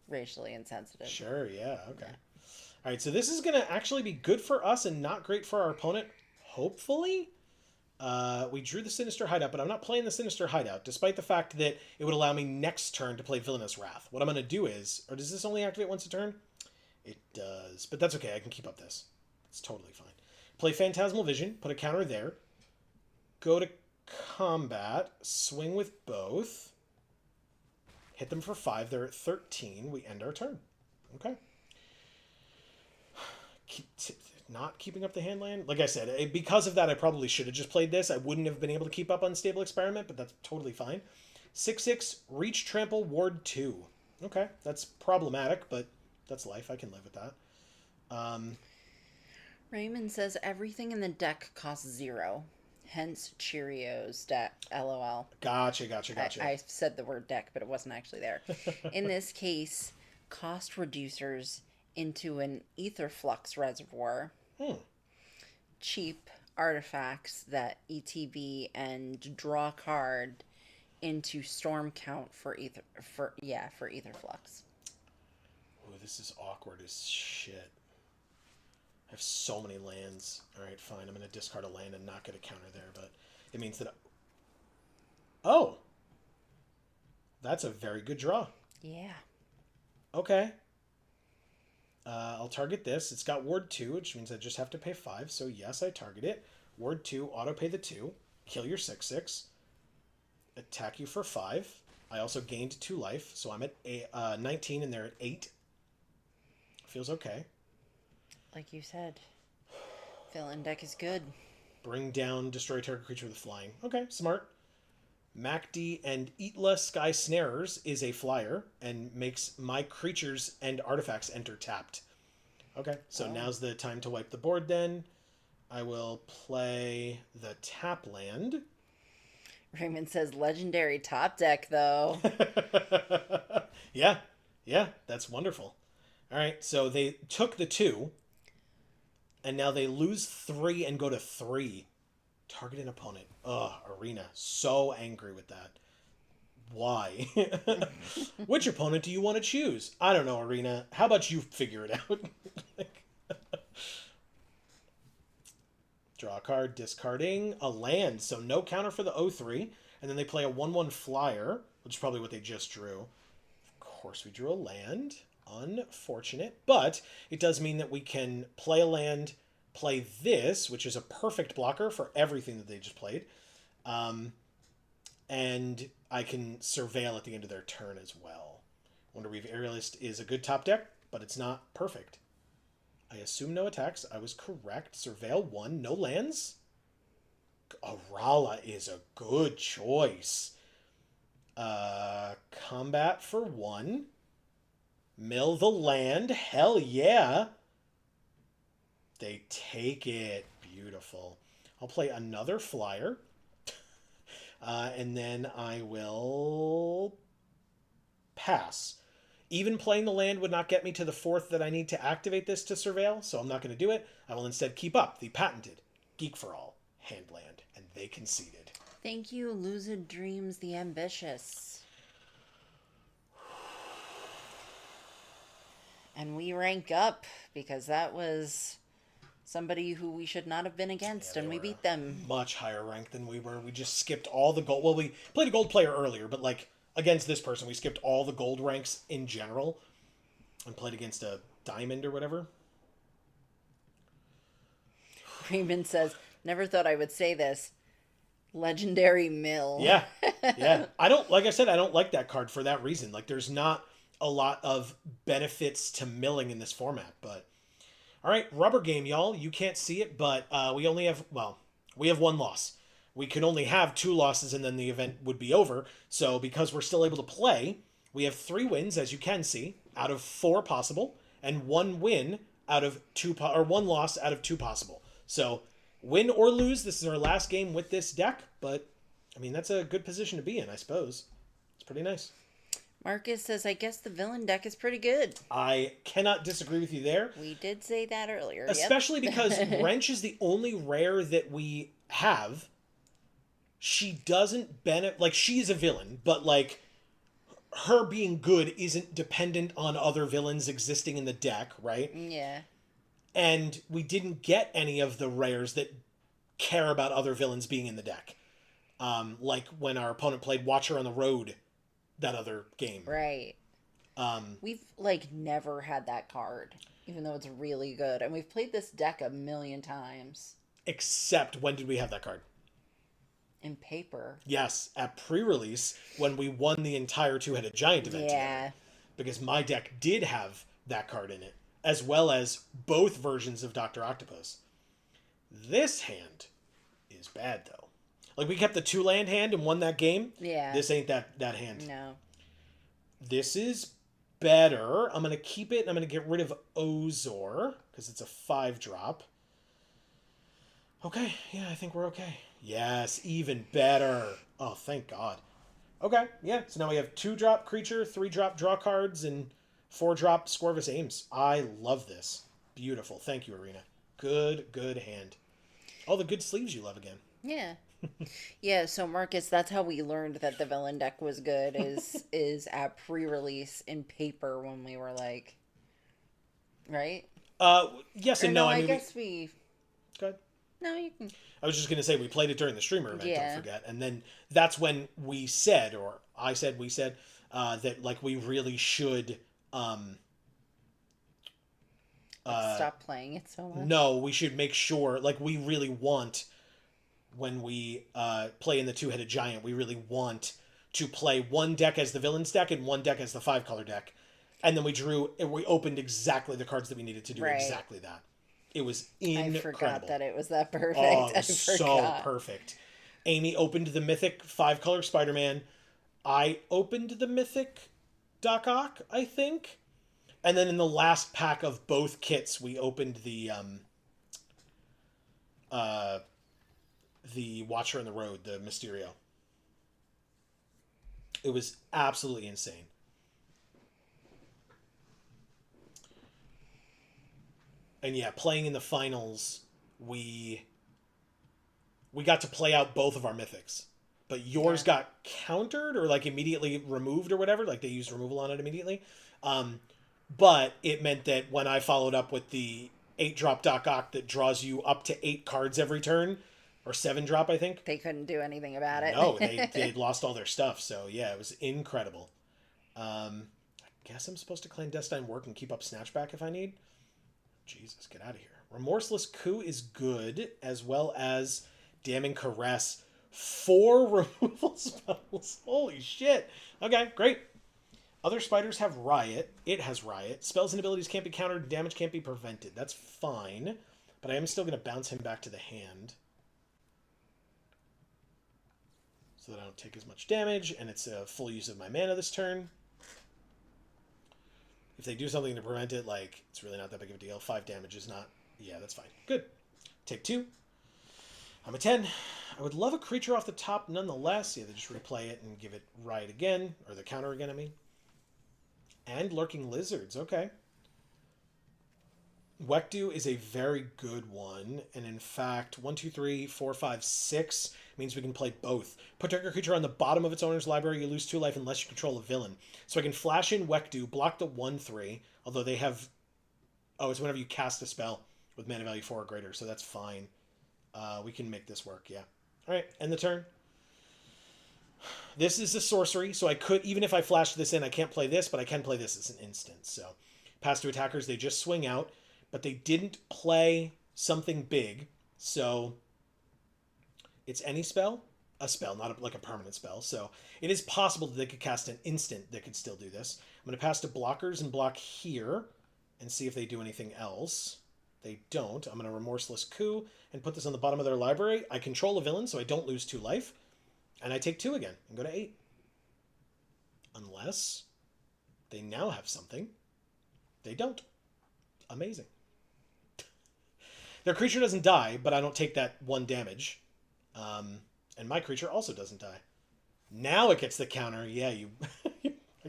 racially insensitive. Sure, yeah, okay. All right, so this is going to actually be good for us and not great for our opponent, hopefully. We drew the Sinister Hideout, but I'm not playing the Sinister Hideout, despite the fact that it would allow me next turn to play Villainous Wrath. What I'm going to do is, or does this only activate once a turn? It does, but that's okay, I can keep up this. It's totally fine. Play Phantasmal Vision, put a counter there. Go to combat, swing with both. Hit them for 5, they're at 13. We end our turn. Okay. Not keeping up the hand land. Like I said, because of that, I probably should have just played this. I wouldn't have been able to keep up Unstable Experiment, but that's totally fine. 6/6, Reach, Trample, Ward 2. Okay, that's problematic, but that's life. I can live with that. Raymond says everything in the deck costs 0. Hence Cheerios deck. LOL. Gotcha. I said the word deck, but it wasn't actually there. In this case, cost reducers into an ether flux reservoir. Cheap artifacts that ETB and draw card into storm count for ether flux. Ooh, this is awkward as shit. I have so many lands. All right, fine. I'm going to discard a land and not get a counter there, but it means that... Oh! That's a very good draw. Yeah. Okay. I'll target this. It's got Ward 2, which means I just have to pay 5. So yes, I target it. Ward 2, auto pay the 2. Kill your 6/6. Attack you for 5. I also gained 2 life, so I'm at 19 and they're at 8. Feels okay. Like you said, villain deck is good. Bring down, destroy target creature with flying. Okay, smart. MacD and Eatla Sky Snarers is a flyer and makes my creatures and artifacts enter tapped. Okay, so now's the time to wipe the board then. I will play the tap land. Raymond says legendary top deck, though. Yeah, that's wonderful. All right, so they took the 2, and now they lose 3 and go to 3. Target an opponent. Ugh, Arena. So angry with that. Why? Which opponent do you want to choose? I don't know, Arena. How about you figure it out? Draw a card, discarding a land. So no counter for the 0/3. And then they play a 1/1 flyer, which is probably what they just drew. Of course, we drew a land. Unfortunate. But it does mean that we can play a land, play this, which is a perfect blocker for everything that they just played. And I can surveil at the end of their turn as well. Wonderweave Aerialist is a good top deck, but it's not perfect. I assume no attacks. I was correct. Surveil 1, no lands. Arala is a good choice. Combat for 1. Mill the land. Hell yeah. They take it. Beautiful. I'll play another flyer. And then I will pass. Even playing the land would not get me to the 4th that I need to activate this to surveil, so I'm not going to do it. I will instead keep up the patented Geek for All hand land, and they conceded. Thank you, Lucid Dreams the Ambitious. And we rank up because that was somebody who we should not have been against, and we beat them. Much higher rank than we were. We just skipped all the gold. Well, we played a gold player earlier, but like against this person, we skipped all the gold ranks in general and played against a diamond or whatever. Raymond says, never thought I would say this. Legendary Mill. Yeah. I don't like that card for that reason. Like, there's not a lot of benefits to milling in this format, but all right, rubber game, y'all. You can't see it, but we have one loss. we could only have 2 losses and then the event would be over. So because we're still able to play, we have 3 wins, as you can see, out of 4 possible, and 1 win out of 2 or 1 loss out of 2 possible. So win or lose, this is our last game with this deck, but I mean that's a good position to be in, I suppose. It's pretty nice. Marcus says, I guess the villain deck is pretty good. I cannot disagree with you there. We did say that earlier. Especially because Wrench is the only rare that we have. She doesn't benefit... Like, she's a villain, but, like, her being good isn't dependent on other villains existing in the deck, right? Yeah. And we didn't get any of the rares that care about other villains being in the deck. Like when our opponent played Watcher on the Road, that other game. Right. We've, like, never had that card, even though it's really good. And we've played this deck a million times. Except, when did we have that card? In paper. Yes, at pre-release, when we won the entire Two-Headed Giant event together. Because my deck did have that card in it, as well as both versions of Dr. Octopus. This hand is bad, though. Like, we kept the 2-land hand and won that game. Yeah. This ain't that hand. No. This is better. I'm going to keep it, and I'm going to get rid of Ozor, because it's a 5-drop. Okay, yeah, I think we're okay. Yes, even better. Oh, thank God. Okay, yeah, so now we have 2-drop creature, 3-drop draw cards, and 4-drop Scorvus Ames. I love this. Beautiful. Thank you, Arena. Good hand. Oh, the good sleeves you love again. Yeah. Yeah, so Marcus, that's how we learned that the villain deck was good, is at pre-release in paper when we were like, right? Yes and or no. I guess we... Go ahead. No, you can... I was just going to say we played it during the streamer event, Yeah. don't forget. And then that's when we said, or I said, we said, that, like, we really should... stop playing it so much. No, we should make sure, like, we really want... When we play in the Two-Headed Giant, we really want to play one deck as the villain's deck and one deck as the 5-color deck. And then we opened exactly the cards that we needed to do exactly that. It was incredible. I forgot that it was that perfect. Oh, it was so perfect. Amy opened the Mythic 5-color Spider-Man. I opened the Mythic Doc Ock, I think. And then in the last pack of both kits, we opened the Watcher on the Road, the Mysterio. It was absolutely insane. And yeah, playing in the finals, we got to play out both of our mythics. But yours got countered or like immediately removed or whatever. Like they used removal on it immediately. But it meant that when I followed up with the 8-drop Doc Ock that draws you up to 8 cards every turn, or 7-drop, I think. They couldn't do anything about it. No, they'd lost all their stuff. So yeah, it was incredible. I guess I'm supposed to clandestine work and keep up Snatchback if I need. Jesus, get out of here. Remorseless Coup is good, as well as Damning Caress. 4 removal spells. Holy shit. Okay, great. Other spiders have Riot. It has Riot. Spells and abilities can't be countered. Damage can't be prevented. That's fine. But I am still going to bounce him back to the hand. So that I don't take as much damage, and it's a full use of my mana this turn. If they do something to prevent it, like, it's really not that big of a deal. 5 damage is not... Yeah, that's fine. Good. Take 2. I'm a 10. I would love a creature off the top nonetheless. Yeah, they just replay it and give it Riot again. Or the counter again, I mean. And Lurking Lizards. Okay. Wekdu is a very good one. And in fact, 1, 2, 3, 4, 5, 6 means we can play both. Put target creature on the bottom of its owner's library. You lose 2 life unless you control a villain. So I can flash in Wekdu, block the 1/3. Although they have... Oh, it's whenever you cast a spell with mana value 4 or greater. So that's fine. We can make this work, yeah. Alright, end the turn. This is a sorcery, so I could... Even if I flashed this in, I can't play this, but I can play this as an instant. So, pass to attackers, they just swing out. But they didn't play something big, so it's any spell, a spell, not like a permanent spell. So it is possible that they could cast an instant that could still do this. I'm going to pass to blockers and block here and see if they do anything else. They don't. I'm going to Remorseless Coup and put this on the bottom of their library. I control a villain, so I don't lose 2 life. And I take 2 again and go to 8. Unless they now have something. They don't. Amazing. Their creature doesn't die, but I don't take that 1 damage. And my creature also doesn't die. Now it gets the counter. Yeah, you... I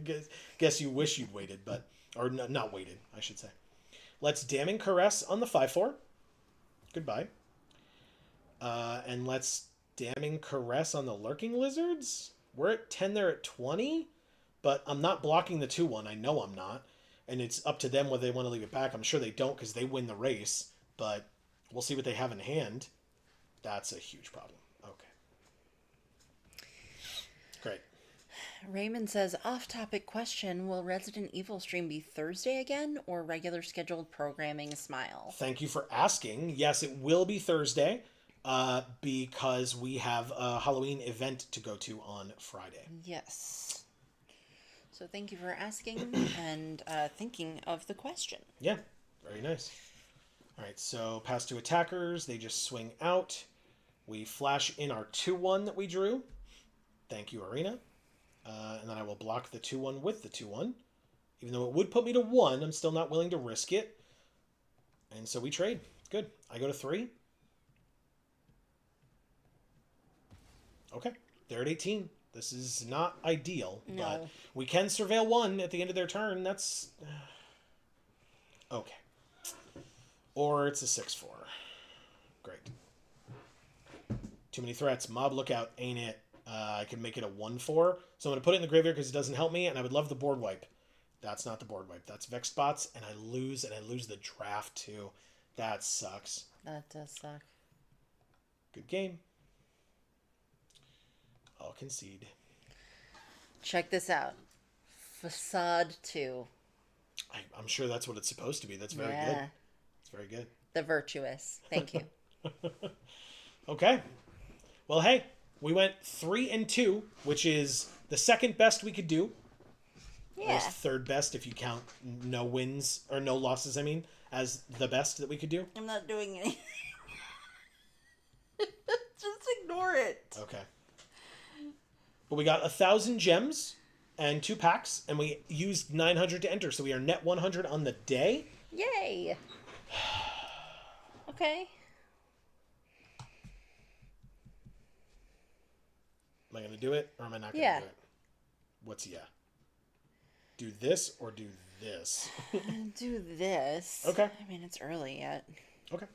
guess you wish you'd waited, but... Or not waited, I should say. Let's Damning Caress on the 5/4. Goodbye. And let's Damning Caress on the Lurking Lizards. We're at 10, they're at 20. But I'm not blocking the 2/1. I know I'm not. And it's up to them whether they want to leave it back. I'm sure they don't because they win the race. But we'll see what they have in hand. That's a huge problem. Okay. Great. Raymond says, off-topic question, will Resident Evil stream be Thursday again or regular scheduled programming Smile? Thank you for asking. Yes, it will be Thursday because we have a Halloween event to go to on Friday. Yes. So thank you for asking and thinking of the question. Yeah, very nice. All right, so pass to attackers. They just swing out. We flash in our 2/1 that we drew. Thank you, Arena. And then I will block the 2/1 with the 2/1. Even though it would put me to 1, I'm still not willing to risk it. And so we trade. Good. I go to 3. Okay. They're at 18. This is not ideal, No. but we can surveil 1 at the end of their turn. That's... okay. Or it's a 6/4. Great. Too many threats. Mob Lookout ain't it. I can make it a 1/4. So I'm going to put it in the graveyard because it doesn't help me, and I would love the board wipe. That's not the board wipe. That's Vex Spots, and I lose the draft too. That sucks. That does suck. Good game. I'll concede. Check this out. Facade 2. I'm sure that's what it's supposed to be. That's very good. It's very good. The Virtuous. Thank you. Okay. Well, hey, we went 3-2, which is the second best we could do. Yeah. Or third best if you count no wins, or no losses, I mean, as the best that we could do. I'm not doing anything. Just ignore it. Okay. But we got 1,000 gems and 2 packs, and we used 900 to enter, so we are net 100 on the day. Yay. Okay. Am I going to do it, or am I not going to do it? What's yeah? Do this or do this? Do this. Okay. I mean, it's early yet. Okay.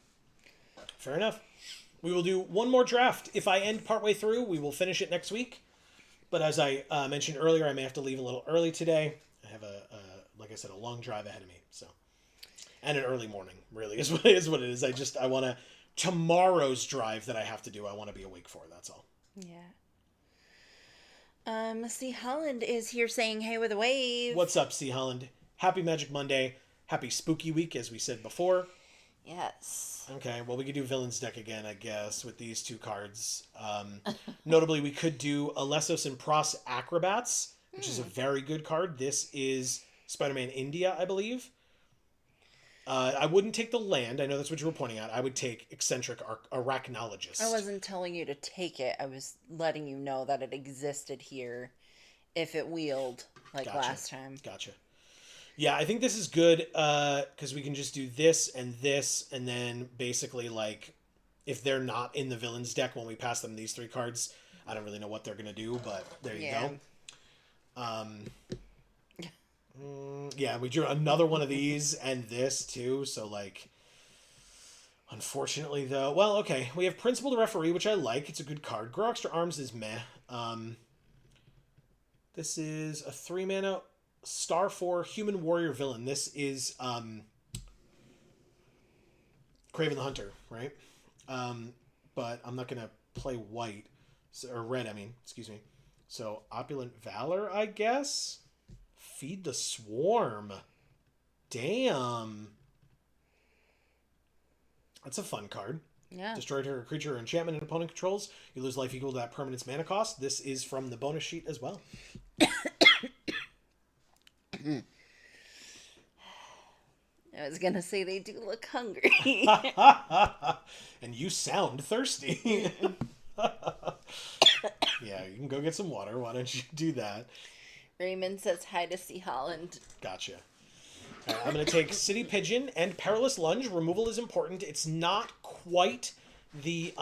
Fair enough. We will do one more draft. If I end partway through, we will finish it next week. But as I mentioned earlier, I may have to leave a little early today. I have like I said, a long drive ahead of me. So, and an early morning really is what it is. I want to tomorrow's drive that I have to do. I want to be awake for. That's all. Yeah. C. Holland is here saying, hey with a wave. What's up, C. Holland? Happy Magic Monday. Happy Spooky Week, as we said before. Yes. Okay, well, we could do Villains deck again, I guess, with these 2 cards. Notably, we could do Alessos and Pros Acrobats, which is a very good card. This is Spider-Man India, I believe. I wouldn't take the land. I know that's what you were pointing at. I would take Eccentric Arachnologist. I wasn't telling you to take it. I was letting you know that it existed here if it wheeled like last time. Gotcha. Yeah, I think this is good because we can just do this, and then basically, like, if they're not in the Villains deck when we pass them these 3 cards, I don't really know what they're going to do, but there you go. Yeah, we drew another one of these and this too, so like, unfortunately though, well, okay, we have Principal Referee, which I like. It's a good card. Grow Extra Arms is meh. This is a 3-mana star 4 human warrior villain. This is Craven the Hunter, right? But I'm not gonna play white, or red, I mean, excuse me. So Opulent Valor, I guess. Feed the Swarm. Damn. That's a fun card. Yeah. Destroy target creature or enchantment an opponent controls. You lose life equal to that permanent's mana cost. This is from the bonus sheet as well. I was gonna say they do look hungry. And you sound thirsty. Yeah, you can go get some water. Why don't you do that? Raymond says hi to C. Holland. Gotcha. All right, I'm going to take City Pigeon and Perilous Lunge. Removal is important. It's not quite the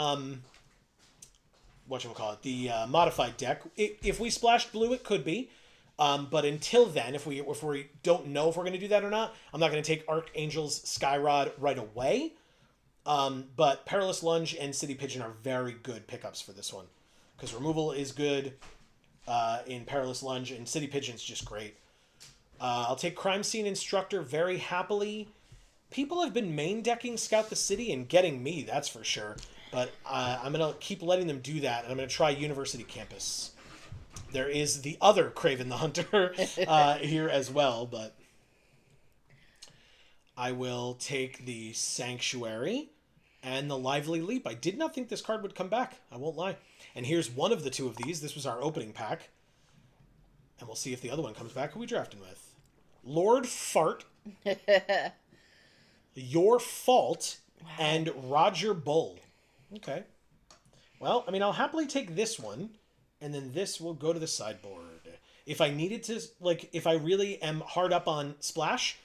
whatchamacallit, the modified deck. If we splashed blue, it could be. But until then, if we don't know if we're going to do that or not, I'm not going to take Archangel's Skyrod right away. But Perilous Lunge and City Pigeon are very good pickups for this one. Because removal is good in Perilous Lunge, and City Pigeon's just great. I'll take Crime Scene Instructor very happily. People have been main decking Scout the City and getting me, that's for sure. But I'm going to keep letting them do that, and I'm going to try University Campus. There is the other Craven the Hunter here as well, but I will take the Sanctuary and the Lively Leap. I did not think this card would come back, I won't lie. And here's one of the two of these. This was our opening pack. And we'll see if the other one comes back. Who are we drafting with? Lord Fart, Your Fault, and Roger Bull. Okay. Well, I mean, I'll happily take this one, and then this will go to the sideboard. If I needed to, like, if I really am hard up on Splash,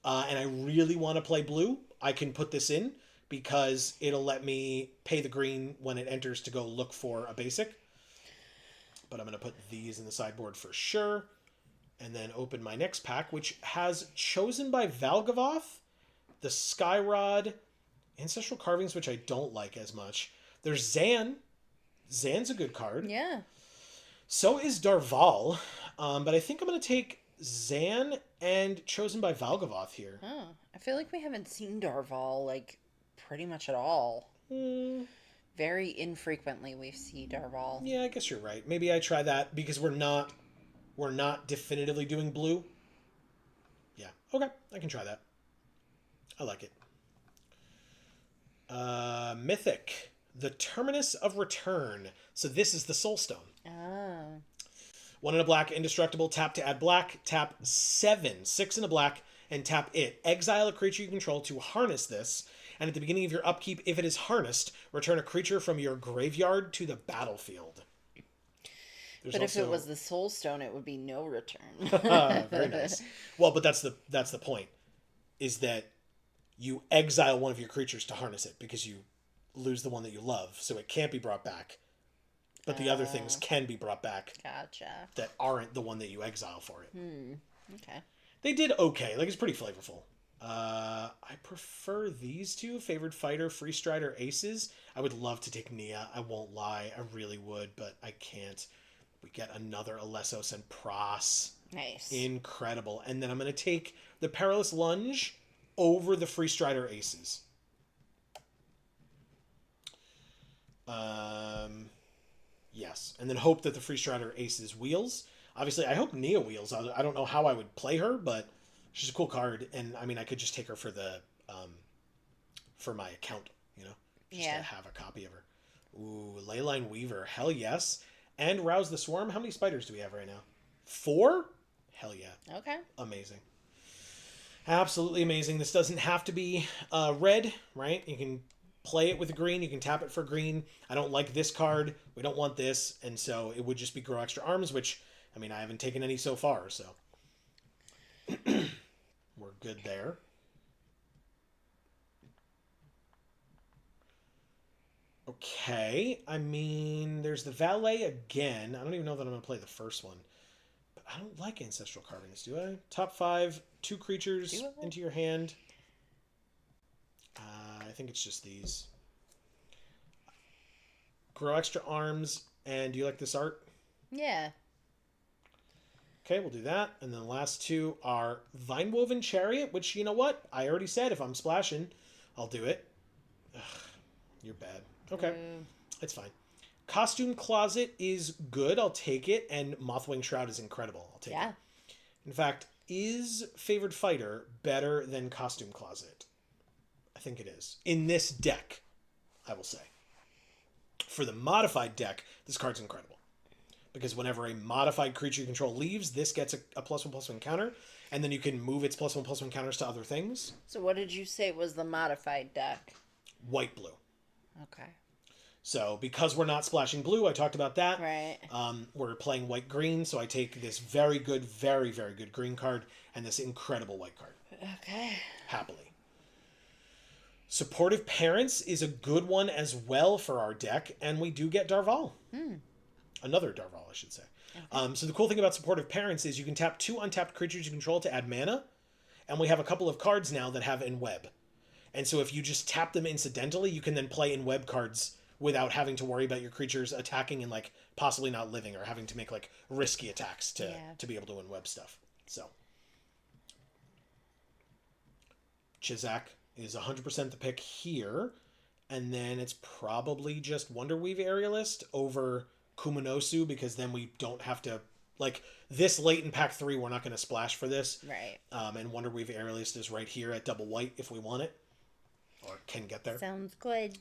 and I really want to play blue, I can put this in, because it'll let me pay the green when it enters to go look for a basic. But I'm going to put these in the sideboard for sure. And then open my next pack, which has Chosen by Valgavoth, the Skyrod, Ancestral Carvings, which I don't like as much. There's Zan. Zan's a good card. Yeah. So is Darval. But I think I'm going to take Zan and Chosen by Valgavoth here. Oh, I feel like we haven't seen Darval, like, pretty much at all. Very infrequently we see Darval. Yeah, I guess you're right. Maybe I try that because we're not definitively doing blue. Yeah. Okay, I can try that. I like it. Mythic. The Terminus of Return. So this is the Soulstone. Oh. 1 in a black, indestructible. Tap to add black. Tap 7. 6 in a black. And tap it. Exile a creature you control to harness this. And at the beginning of your upkeep, if it is harnessed, return a creature from your graveyard to the battlefield. But if it was the Soulstone, it would be no return. Very nice. Well, but that's the point, is that you exile one of your creatures to harness it because you lose the one that you love, so it can't be brought back. But the other things can be brought back. Gotcha. That aren't the one that you exile for it. Okay. They did okay. Like, it's pretty flavorful. I prefer these two. Favored Fighter, Free Strider, Aces. I would love to take Nia. I won't lie. I really would, but I can't. We get another Alessos and Pros. Nice. Incredible. And then I'm going to take the Perilous Lunge over the Free Strider Aces. Yes. And then hope that the Free Strider Aces wheels. Obviously, I hope Nia wheels. I don't know how I would play her, but she's a cool card. And, I mean, I could just take her for the for my account, you know? Just to have a copy of her. Ooh, Leyline Weaver. Hell yes. And Rouse the Swarm. How many spiders do we have right now? 4? Hell yeah. Okay. Amazing. Absolutely amazing. This doesn't have to be red, right? You can play it with a green. You can tap it for green. I don't like this card. We don't want this. And so it would just be Grow Extra Arms, which, I mean, I haven't taken any so far, so. We're good there. Okay, I mean, there's the Valet again. I don't even know that I'm going to play the first one. But I don't like Ancestral Carvings, do I? Top 5, 2 creatures into your hand. I think it's just these. Grow Extra Arms, and do you like this art? Yeah. Okay, we'll do that. And then the last 2 are Vinewoven Chariot, which, you know what? I already said if I'm splashing, I'll do it. Ugh, you're bad. Okay, it's fine. Costume Closet is good. I'll take it. And Mothwing Shroud is incredible. I'll take it. In fact, is Favored Fighter better than Costume Closet? I think it is. In this deck, I will say. For the modified deck, this card's incredible. because whenever a modified creature you control leaves, this gets a +1/+1 counter, and then you can move its +1/+1 counters to other things. So what did you say was the modified deck? White blue. Okay. So because we're not splashing blue, I talked about that. Right. We're playing white green, so I take this very good, very, very good green card and this incredible white card. Okay. Happily. Supportive Parents is a good one as well for our deck, and we do get Darval. Another Darval, I should say. Okay. So the cool thing about Supportive Parents is you can tap 2 untapped creatures you control to add mana, and we have a couple of cards now that have Enweb. And so if you just tap them incidentally, you can then play Enweb cards without having to worry about your creatures attacking and like possibly not living or having to make like risky attacks to be able to Enweb stuff. So Chizak is 100% the pick here, and then it's probably just Wonderweave Aerialist over Kumanosu, because then we don't have to, like, this late in pack 3 we're not going to splash for this. Right. And Wonderweave Aerialist is right here at double white if we want it, or can get there. Sounds good.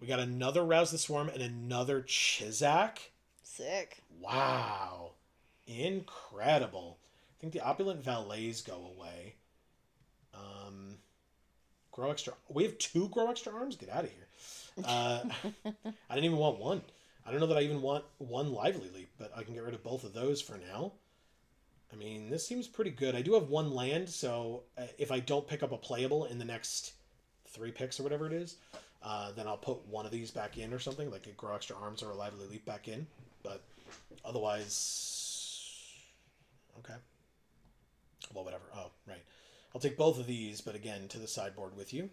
We got another Rouse the Swarm and another Chizak. Sick. Wow. Incredible. I think the Opulent Valets go away. Grow Extra... We have 2 Grow Extra Arms? Get out of here. I didn't even want 1. I don't know that I even want 1 Lively Leap, but I can get rid of both of those for now. I mean, this seems pretty good. I do have 1 land, so if I don't pick up a playable in the next 3 picks or whatever it is, then I'll put one of these back in or something, like a Grow Extra Arms or a Lively Leap back in. But otherwise... Okay. Well, whatever. Oh, right. I'll take both of these, but again, to the sideboard with you.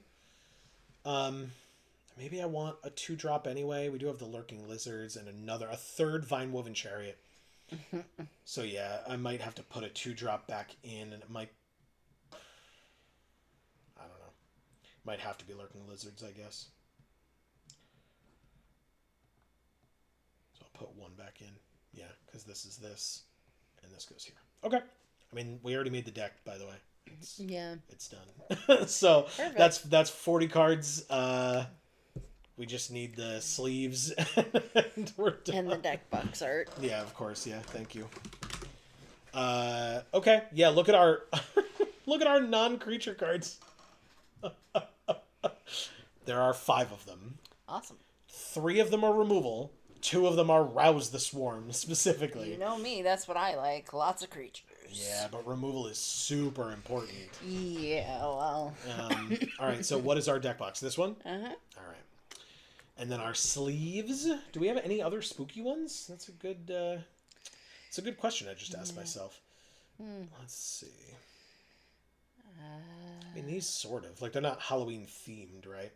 Maybe I want a 2-drop anyway. We do have the Lurking Lizards and a third Vine-Woven Chariot. So yeah, I might have to put a 2-drop back in, and it might... I don't know. Might have to be Lurking Lizards, I guess. So I'll put 1 back in. Yeah, because this is this, and this goes here. Okay. I mean, we already made the deck, by the way. It's done. So perfect. That's 40 cards. We just need the sleeves and we're done. And the deck box art. Yeah, of course. Yeah, thank you. Okay. Yeah, look at our look at our non-creature cards. There are 5 of them. Awesome. 3 of them are removal. 2 of them are Rouse the Swarm, specifically. You know me, that's what I like. Lots of creatures. Yeah, but removal is super important. Yeah, well. All right, so what is our deck box? This one? Uh-huh. All right. And then our sleeves. Do we have any other spooky ones? That's a good question I just asked myself. Let's see. I mean, these sort of. Like, they're not Halloween themed, right?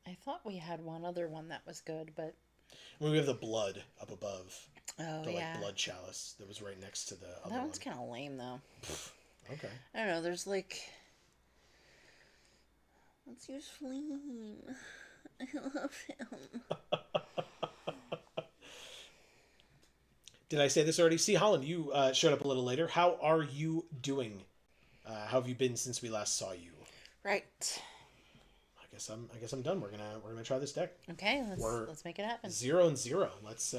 I thought we had one other one that was good, but... I mean, we have the blood up above. Oh, the, yeah. like, blood chalice that was right next to the other one. That one's kind of lame, though. Okay. I don't know, there's like... Let's use Flame. I love him. Did I say this already? See, Holland, you showed up a little later. How are you doing? How have you been since we last saw you? Right. I guess I'm done. We're gonna try this deck. Okay, let's make it happen. 0-0. Let's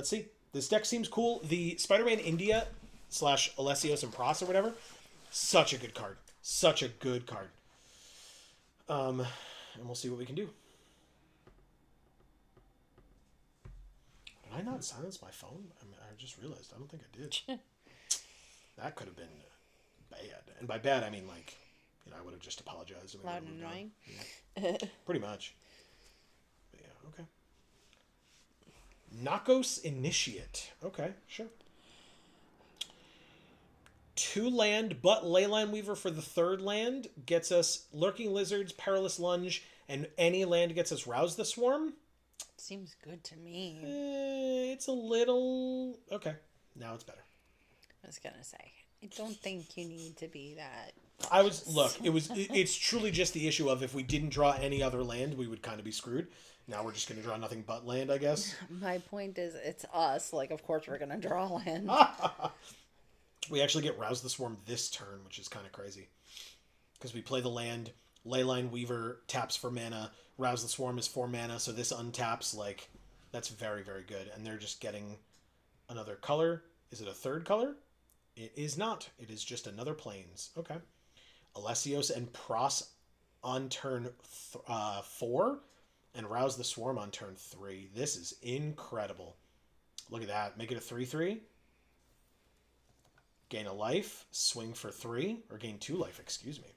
see. This deck seems cool. The Spider-Man India / Alessios and Pross or whatever. Such a good card. Such a good card. And we'll see what we can do. Did I not silence my phone? I mean, I just realized. I don't think I did. That could have been bad. And by bad, I mean, like, you know, I would have just apologized. Loud and annoying? Yeah. Pretty much. But yeah, okay. Nakos Initiate. Okay, sure. 2 land, but Leyline Weaver for the 3rd land gets us Lurking Lizards, Perilous Lunge, and any land gets us Rouse the Swarm. Seems good to me. It's a little... Okay, now it's better. I was gonna say, I don't think you need to be that... It's truly just the issue of if we didn't draw any other land, we would kind of be screwed. Now we're just going to draw nothing but land, I guess. My point is, it's us. Like, of course we're going to draw land. We actually get Rouse the Swarm this turn, which is kind of crazy. Because we play the land, Leyline Weaver taps for mana. Rouse the Swarm is 4 mana, so this untaps, like, that's very, very good. And they're just getting another color. Is it a third color? It is not. It is just another Plains. Okay. Alessios and Pros on turn 4, and Rouse the Swarm on turn 3. This is incredible. Look at that. Make it a 3/3. Gain a life. Swing for 3. Or gain 2 life, excuse me.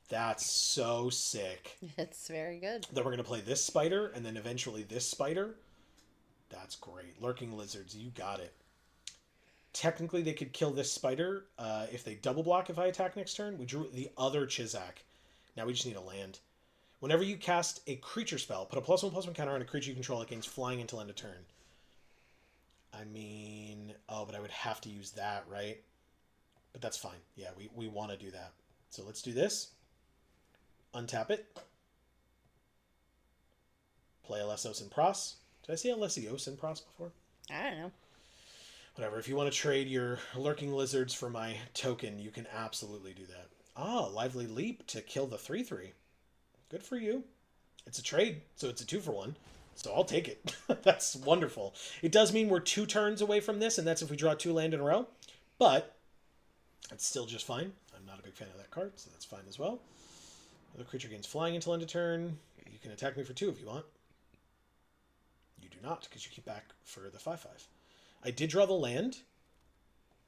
That's so sick. It's very good. Then we're going to play this spider, and then eventually this spider. That's great. Lurking Lizards, you got it. Technically, they could kill this spider if they double block if I attack next turn. We drew the other Chizak. Now we just need a land. Whenever you cast a creature spell, put a +1/+1 counter on a creature you control that gains flying until end of turn. I mean... Oh, but I would have to use that, right? But that's fine. Yeah, we want to do that. So let's do this. Untap it. Play Alessios and Pros. Did I say Alessios and Pros before? I don't know. Whatever. If you want to trade your Lurking Lizards for my token, you can absolutely do that. Ah, Lively Leap to kill the 3/3. Good for you. It's a trade, so it's a 2-for-1. So I'll take it. That's wonderful. It does mean we're 2 turns away from this, and that's if we draw 2 land in a row. But it's still just fine. I'm not a big fan of that card, so that's fine as well. The creature gains flying until end of turn. You can attack me for 2 if you want. You do not, because you keep back for the 5/5. I did draw the land,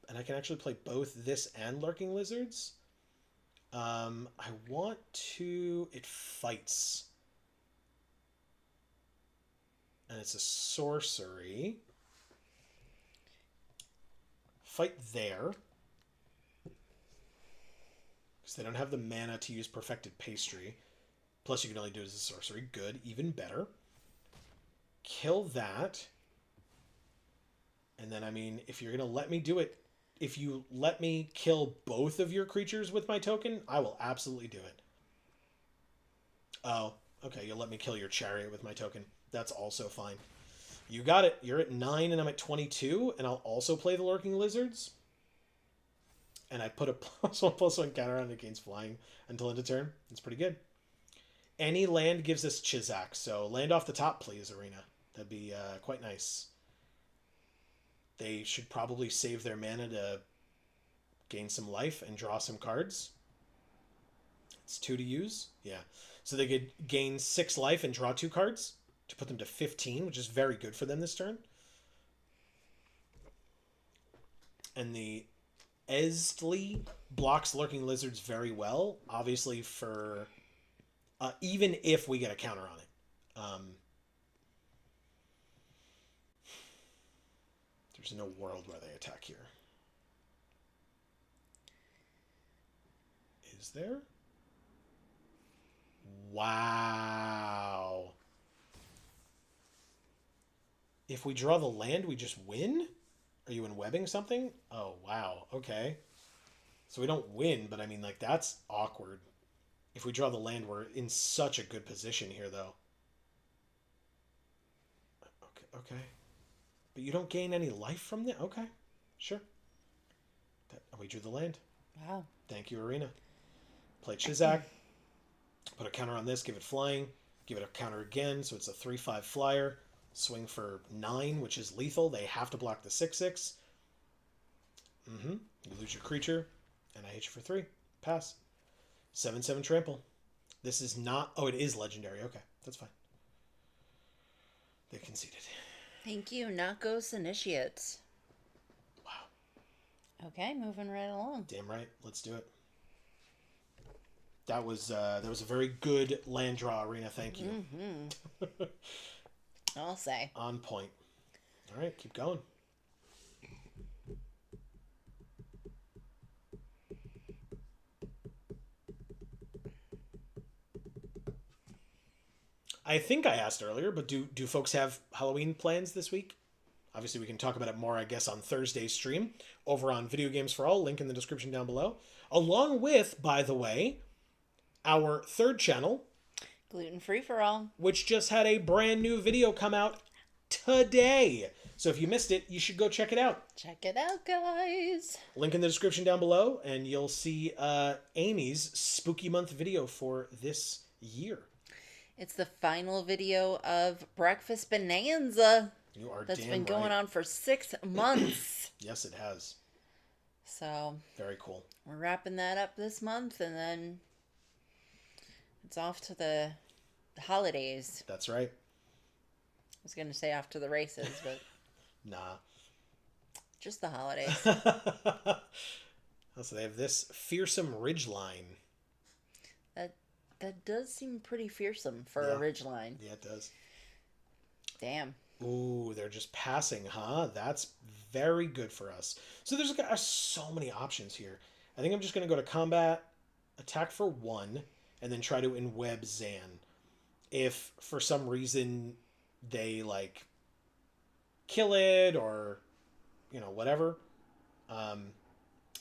and I can actually play both this and Lurking Lizards. I want to... It fights. And it's a sorcery. Fight there. Because they don't have the mana to use Perfected Pastry. Plus you can only do it as a sorcery. Good, even better. Kill that. And then, I mean, if you're going to let me do it, if you let me kill both of your creatures with my token, I will absolutely do it. Oh, okay, you'll let me kill your Chariot with my token. That's also fine. You got it. You're at 9 and I'm at 22, and I'll also play the Lurking Lizards. And I put a +1/+1 counter on it against flying until end of turn. It's pretty good. Any land gives us Chizak, so land off the top, please, Arena. That'd be quite nice. They should probably save their mana to gain some life and draw some cards. It's 2 to use. Yeah. So they could gain 6 life and draw 2 cards to put them to 15, which is very good for them this turn. And the Esli blocks Lurking Lizards very well, obviously for... even if we get a counter on it. There's no world where they attack here. Is there? Wow. If we draw the land, we just win? Are you in-webbing something? Oh, wow. Okay. So we don't win, but I mean, like, that's awkward. If we draw the land, we're in such a good position here, though. Okay. But you don't gain any life from that? Okay. Sure. We drew the land. Wow. Thank you, Arena. Play Chizak. Put a counter on this. Give it flying. Give it a counter again. So it's a 3/5 flyer. Swing for 9, which is lethal. They have to block the 6/6. You lose your creature. And I hit you for 3. Pass. 7/7 trample. This is not... Oh, it is legendary. Okay. That's fine. They conceded. Thank you. Not Ghost Initiates. Wow. Okay, moving right along. Damn right. Let's do it. That was a very good land draw, Arena. Thank you. I'll say. On point. All right, keep going. I think I asked earlier, but do folks have Halloween plans this week? Obviously, we can talk about it more, I guess, on Thursday's stream over on Video Games for All, link in the description down below. Along with, by the way, our third channel, Gluten Free for All, which just had a brand new video come out today. So if you missed it, you should go check it out. Check it out, guys. Link in the description down below, and you'll see Amy's spooky month video for this year. It's the final video of Breakfast Bonanza. You are That's damn been right. going on for 6 months. Yes, it has. So Very cool. we're wrapping that up this month, and then it's off to the holidays. That's right. I was going to say off to the races, but Nah. just the holidays. So they have this fearsome ridgeline. That does seem pretty fearsome for a ridgeline. Yeah, it does. Damn. Ooh, they're just passing, huh? That's very good for us. So there's so many options here. I think I'm just going to go to combat, attack for 1, and then try to enweb Zan. If for some reason they like kill it or whatever,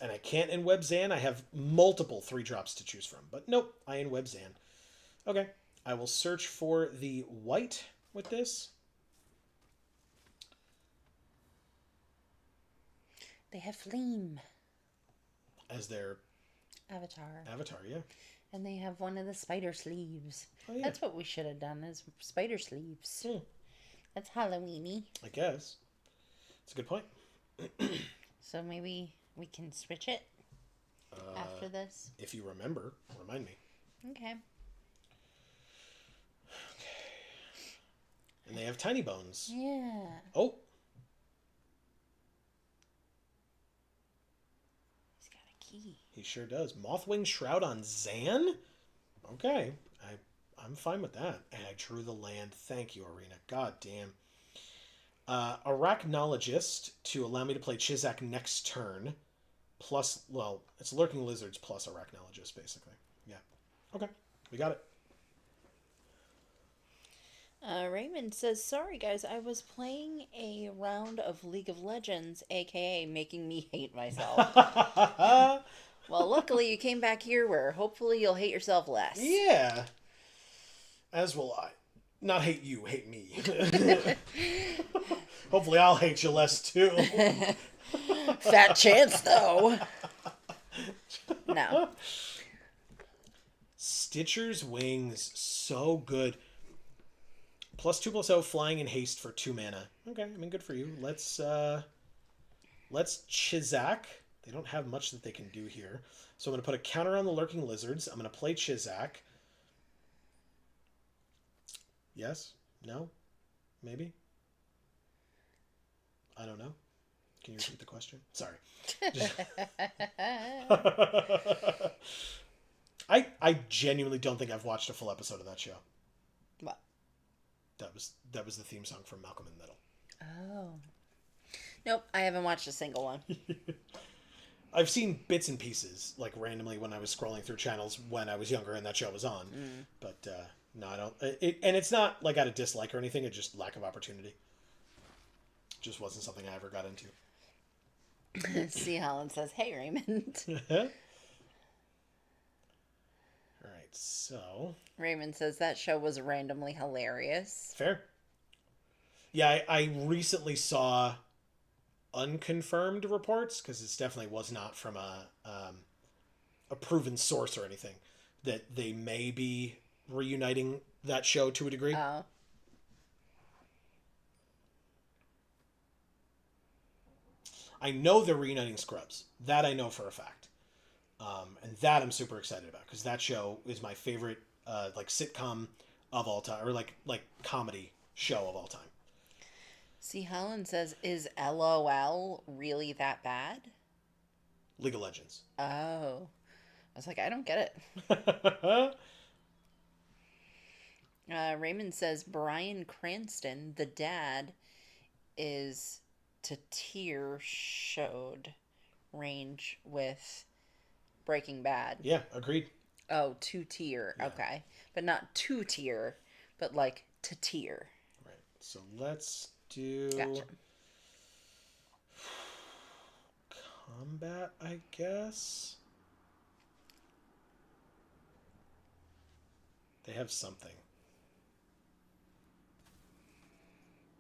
and I can't enweb Zan, I have multiple 3-drops to choose from. But nope, I enweb Zan. Okay, I will search for the white with this. They have Flame As their avatar, yeah. and they have one of the spider sleeves. Oh, yeah. That's what we should have done, is spider sleeves. That's Halloweeny. I guess. It's a good point. So maybe we can switch it after this. If you remember, remind me. Okay. And they have tiny bones. Yeah. Oh, He's got a key. he sure does. Mothwing Shroud on Zan? Okay. I'm fine with that. And I drew the land. Thank you, Arena. God damn. Arachnologist to allow me to play Chizak next turn. Plus, well, it's Lurking Lizards plus Arachnologist, basically. Yeah. Okay. We got it. Raymond says, sorry guys, I was playing a round of League of Legends, aka making me hate myself. Well, luckily you came back here where hopefully you'll hate yourself less. Yeah. As will I. Not hate you, hate me. Hopefully I'll hate you less too. Fat chance though. No. Stitcher's Wings, so good. +2/+0 flying and haste for 2 mana. Okay, I mean, good for you. Let's Chizak. They don't have much that they can do here. So I'm going to put a counter on the Lurking Lizards. I'm going to play Chizak. Yes? No? Maybe? I don't know. Can you repeat the question? Sorry. I genuinely don't think I've watched a full episode of that show. What? That was the theme song from Malcolm in the Middle. Oh. Nope, I haven't watched a single one. I've seen bits and pieces, like randomly when I was scrolling through channels when I was younger and that show was on. But no, I don't. And it's not like out of dislike or anything. It's just lack of opportunity. Just wasn't something I ever got into. C. Holland says, hey, Raymond. All right, so Raymond says that show was randomly hilarious. fair. Yeah, I recently saw unconfirmed reports, because it definitely was not from a proven source or anything, that they may be reuniting that show to a degree. Oh. I know they're reuniting Scrubs. That I know for a fact. And that I'm super excited about, because that show is my favorite like sitcom of all time, or like comedy show of all time. C. Holland says, is LOL really that bad? League of Legends. Oh. I was like, I don't get it. Raymond says, Bryan Cranston, the dad, is to tier showed range with Breaking Bad. Yeah, agreed. Oh, 2-tier. Yeah. Okay. But not 2-tier, but like to tier. Right. So let's do Gotcha. Combat, I guess. They have something.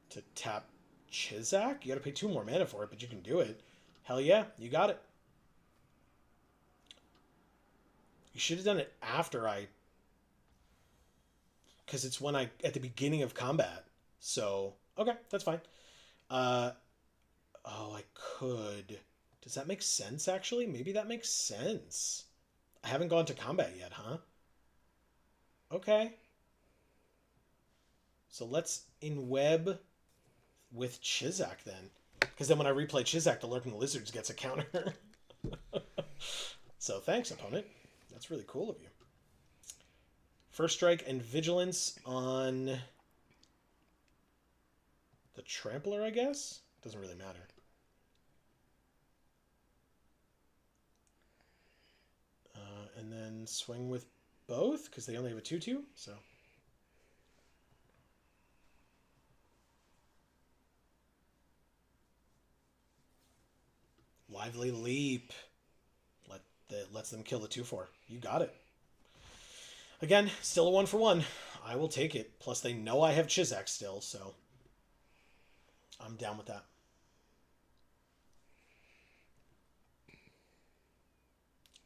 to tap Chizak? You gotta pay 2 more mana for it, but you can do it. Hell yeah, you got it. You should have done it after I... Because it's when I... At the beginning of combat. So, okay, that's fine. Oh, I could... Does that make sense, actually? Maybe that makes sense. I haven't gone to combat yet, huh? Okay. So let's in-web with Chizak, then. Because then when I replay Chizak, the Lurking Lizards gets a counter. So thanks, opponent. That's really cool of you. First strike and vigilance on the Trampler, I guess? Doesn't really matter. And then swing with both, because they only have a 2/2, so... Lively Leap. Lets them kill the 2/4. You got it. Again, still a 1-for-1. I will take it. Plus, they know I have Chizak still, so I'm down with that.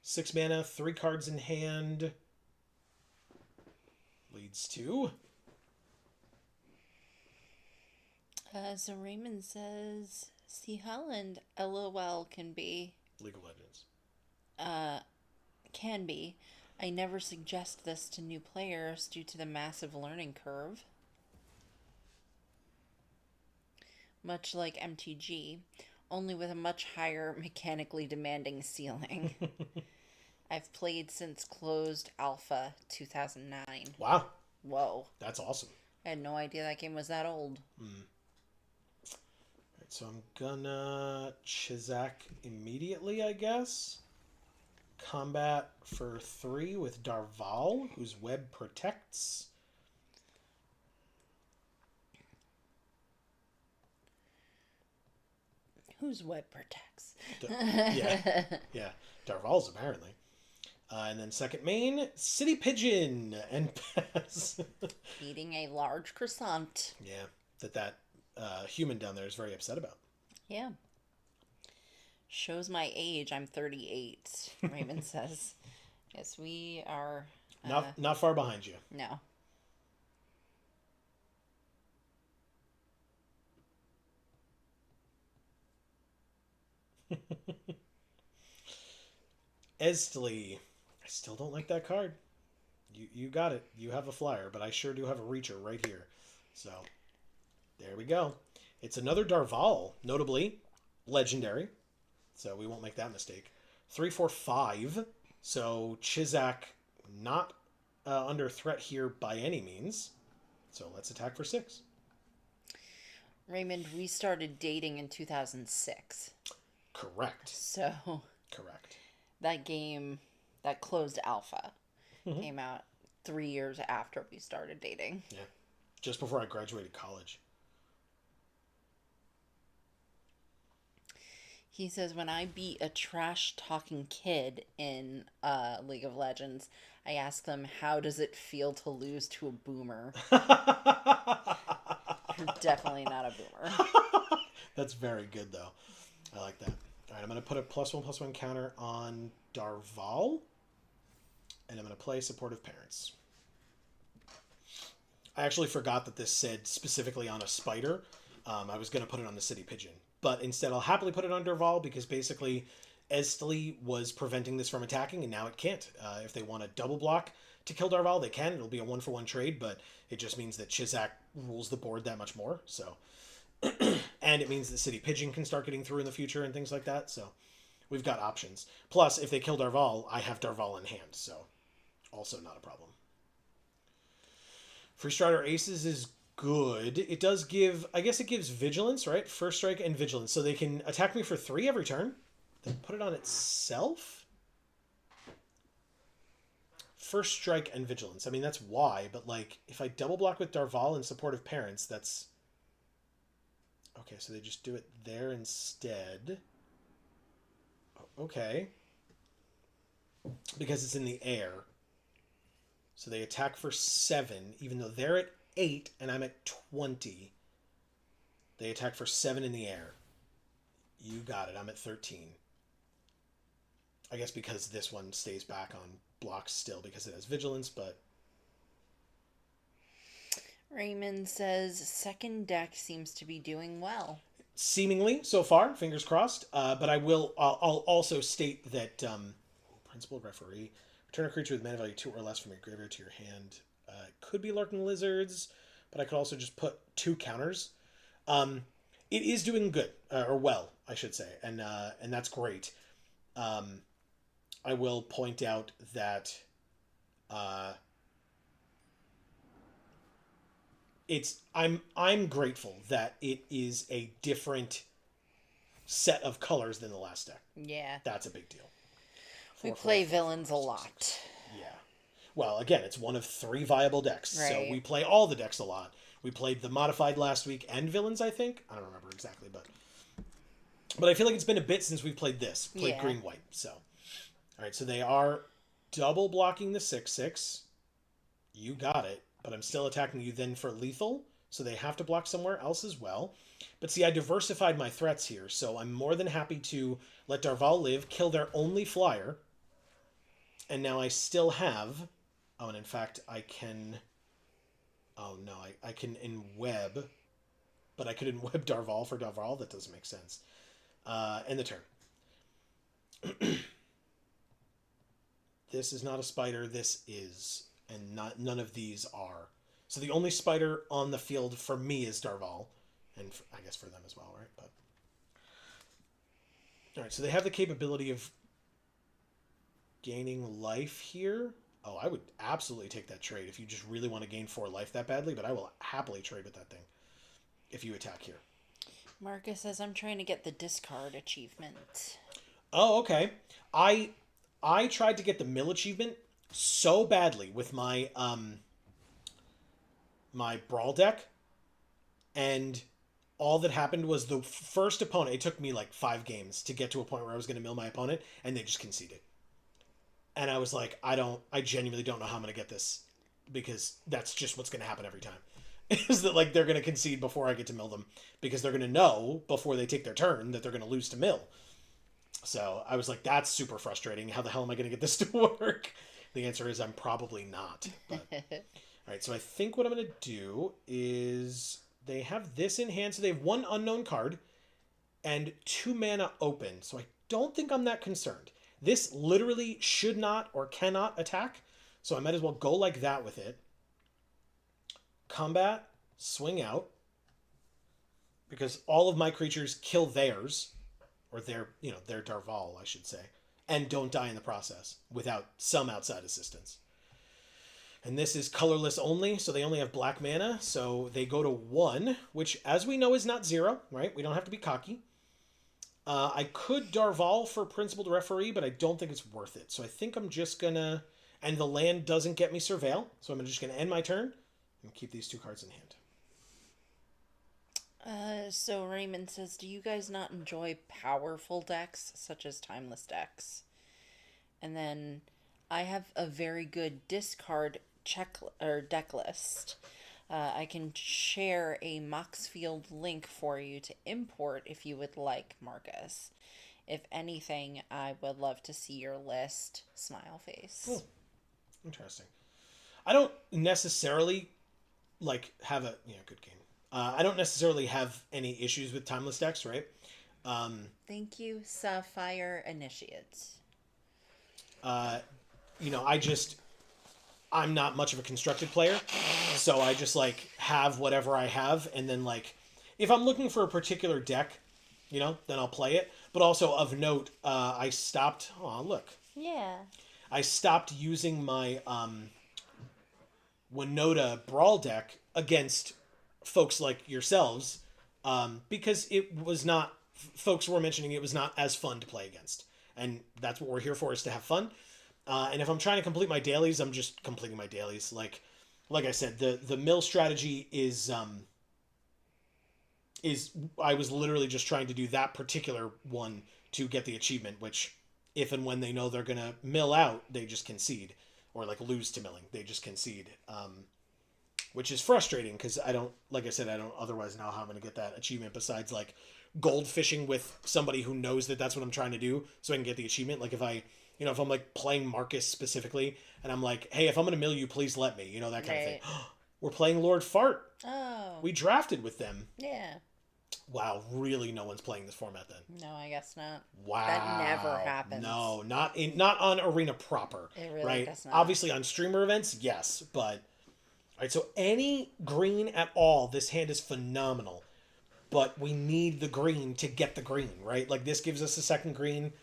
Six mana, 3 cards in hand. Leads to... So Raymond says, see Holland, LOL can be. League of Legends. Can be. I never suggest this to new players due to the massive learning curve. Much like MTG, only with a much higher mechanically demanding ceiling. I've played since closed alpha 2009. Wow. Whoa. That's awesome. I had no idea that game was that old. Alright, so I'm gonna Chizak immediately, I guess. Combat for 3 with Darval, whose web protects. Whose web protects? Yeah. Darval's apparently. And then second main, City Pigeon and pass. Eating a large croissant. Yeah, that human down there is very upset about. Yeah. Shows my age. I'm 38, Raymond says. Yes, we are... Not far behind you. No. Estley. I still don't like that card. You got it. You have a flyer, but I sure do have a reacher right here. So, there we go. It's another Darval, notably legendary. So we won't make that mistake. 3, 4, 5. So Chizak not under threat here by any means. So let's attack for 6. Raymond, we started dating in 2006. Correct. So Correct. that game, that closed alpha, came out 3 years after we started dating. Yeah. Just before I graduated college. He says, when I beat a trash-talking kid in League of Legends, I ask them, how does it feel to lose to a boomer? Definitely not a boomer. That's very good, though. I like that. All right, I'm going to put a +1/+1 counter on Darval. And I'm going to play Supportive Parents. I actually forgot that this said specifically on a spider. I was going to put it on the City Pigeon. But instead, I'll happily put it on Darval because basically Estley was preventing this from attacking, and now it can't. If they want to double block to kill Darval, they can. It'll be a 1-for-1 trade, but it just means that Chizak rules the board that much more. So, and it means that City Pigeon can start getting through in the future and things like that. So we've got options. Plus, if they kill Darval, I have Darval in hand. So also not a problem. Free Strider Aces is good. It does give, I guess it gives vigilance, right? First strike and vigilance. So they can attack me for 3 every turn. Then put it on itself. First strike and vigilance. I mean, that's why, but like, if I double block with Darval and Supportive Parents, that's... Okay, so they just do it there instead. Okay. Because it's in the air. So they attack for 7, even though they're at 8 and I'm at 20. They attack for 7 in the air. You got it. I'm at 13. I guess because this one stays back on blocks still because it has vigilance, but... Raymond says second deck seems to be doing well. Seemingly, so far, fingers crossed. But I'll also state that Principal Referee, return a creature with mana value 2 or less from your graveyard to your hand. It could be Lurking Lizards, but I could also just put 2 counters. It is doing good, or well, I should say, and that's great. I will point out that I'm grateful that it is a different set of colors than the last deck. Yeah. That's a big deal. We play villains a lot. Yeah. Well, again, it's one of 3 viable decks. Right. So we play all the decks a lot. We played the modified last week and villains, I think. I don't remember exactly, but I feel like it's been a bit since we've played this. Played green-white, so. All right, so they are double blocking the 6/6. You got it, but I'm still attacking you then for lethal, so they have to block somewhere else as well. But see, I diversified my threats here, so I'm more than happy to let Darval live, kill their only flyer, and now I still have... Oh, and in fact, I can... Oh, no, I can enweb, but I could enweb Darval for Darval. That doesn't make sense. End the turn. This is not a spider. This is, and none of these are. So the only spider on the field for me is Darval, and I guess for them as well, right? But all right, so they have the capability of gaining life here. Oh, I would absolutely take that trade if you just really want to gain 4 life that badly, but I will happily trade with that thing if you attack here. Marcus says, I'm trying to get the discard achievement. Oh, okay. I tried to get the mill achievement so badly with my my brawl deck, and all that happened was the first opponent, it took me like 5 games to get to a point where I was going to mill my opponent, and they just conceded. And I was like, I genuinely don't know how I'm going to get this, because that's just what's going to happen every time. Is that like they're going to concede before I get to mill them, because they're going to know before they take their turn that they're going to lose to mill. So I was like, that's super frustrating. How the hell am I going to get this to work? The answer is I'm probably not. But... All right, so I think what I'm going to do is they have this in hand. So they have 1 unknown card and 2 mana open. So I don't think I'm that concerned. This literally should not or cannot attack. So I might as well go like that with it. Combat, swing out. Because all of my creatures kill theirs. Or their Darval, I should say. And don't die in the process without some outside assistance. And this is colorless only, so they only have black mana. So they go to 1, which, as we know, is not 0, right? We don't have to be cocky. I could Darval for Principled Referee, but I don't think it's worth it. So I think I'm just going to... And the land doesn't get me Surveil, so I'm just going to end my turn and keep these 2 cards in hand. So Raymond says, do you guys not enjoy powerful decks, such as Timeless decks? And then, I have a very good discard deck list. I can share a Moxfield link for you to import if you would like, Marcus. If anything, I would love to see your list. Smile face. Cool. Interesting. I don't necessarily have a good game. I don't necessarily have any issues with Timeless decks, right? Thank you, Sapphire Initiates. I'm not much of a constructed player, so I just have whatever I have, and then if I'm looking for a particular deck, then I'll play it. But also of note, I stopped. Oh, look. Yeah. I stopped using my Winota Brawl deck against folks like yourselves, because it was not... Folks were mentioning it was not as fun to play against. And that's what we're here for, is to have fun. And if I'm trying to complete my dailies, I'm just completing my dailies. Like I said, the mill strategy is I was literally just trying to do that particular one to get the achievement, which if and when they know they're going to mill out, they just concede. Or lose to milling, they just concede. which is frustrating because I don't, like I said, I don't otherwise know how I'm going to get that achievement besides like gold fishing with somebody who knows that that's what I'm trying to do so I can get the achievement. Like if I, if I'm like playing Marcus specifically and I'm like, hey, if I'm going to mill you, please let me, that kind of thing. We're playing Lord Fart. Oh. We drafted with them. Yeah. Wow, really no one's playing this format then? No, I guess not. Wow. That never happens. No, not on Arena proper. It really right? does not. Obviously on streamer events, yes, but all right, so any green at all, this hand is phenomenal. But we need the green to get the green, right? Like this gives us a second green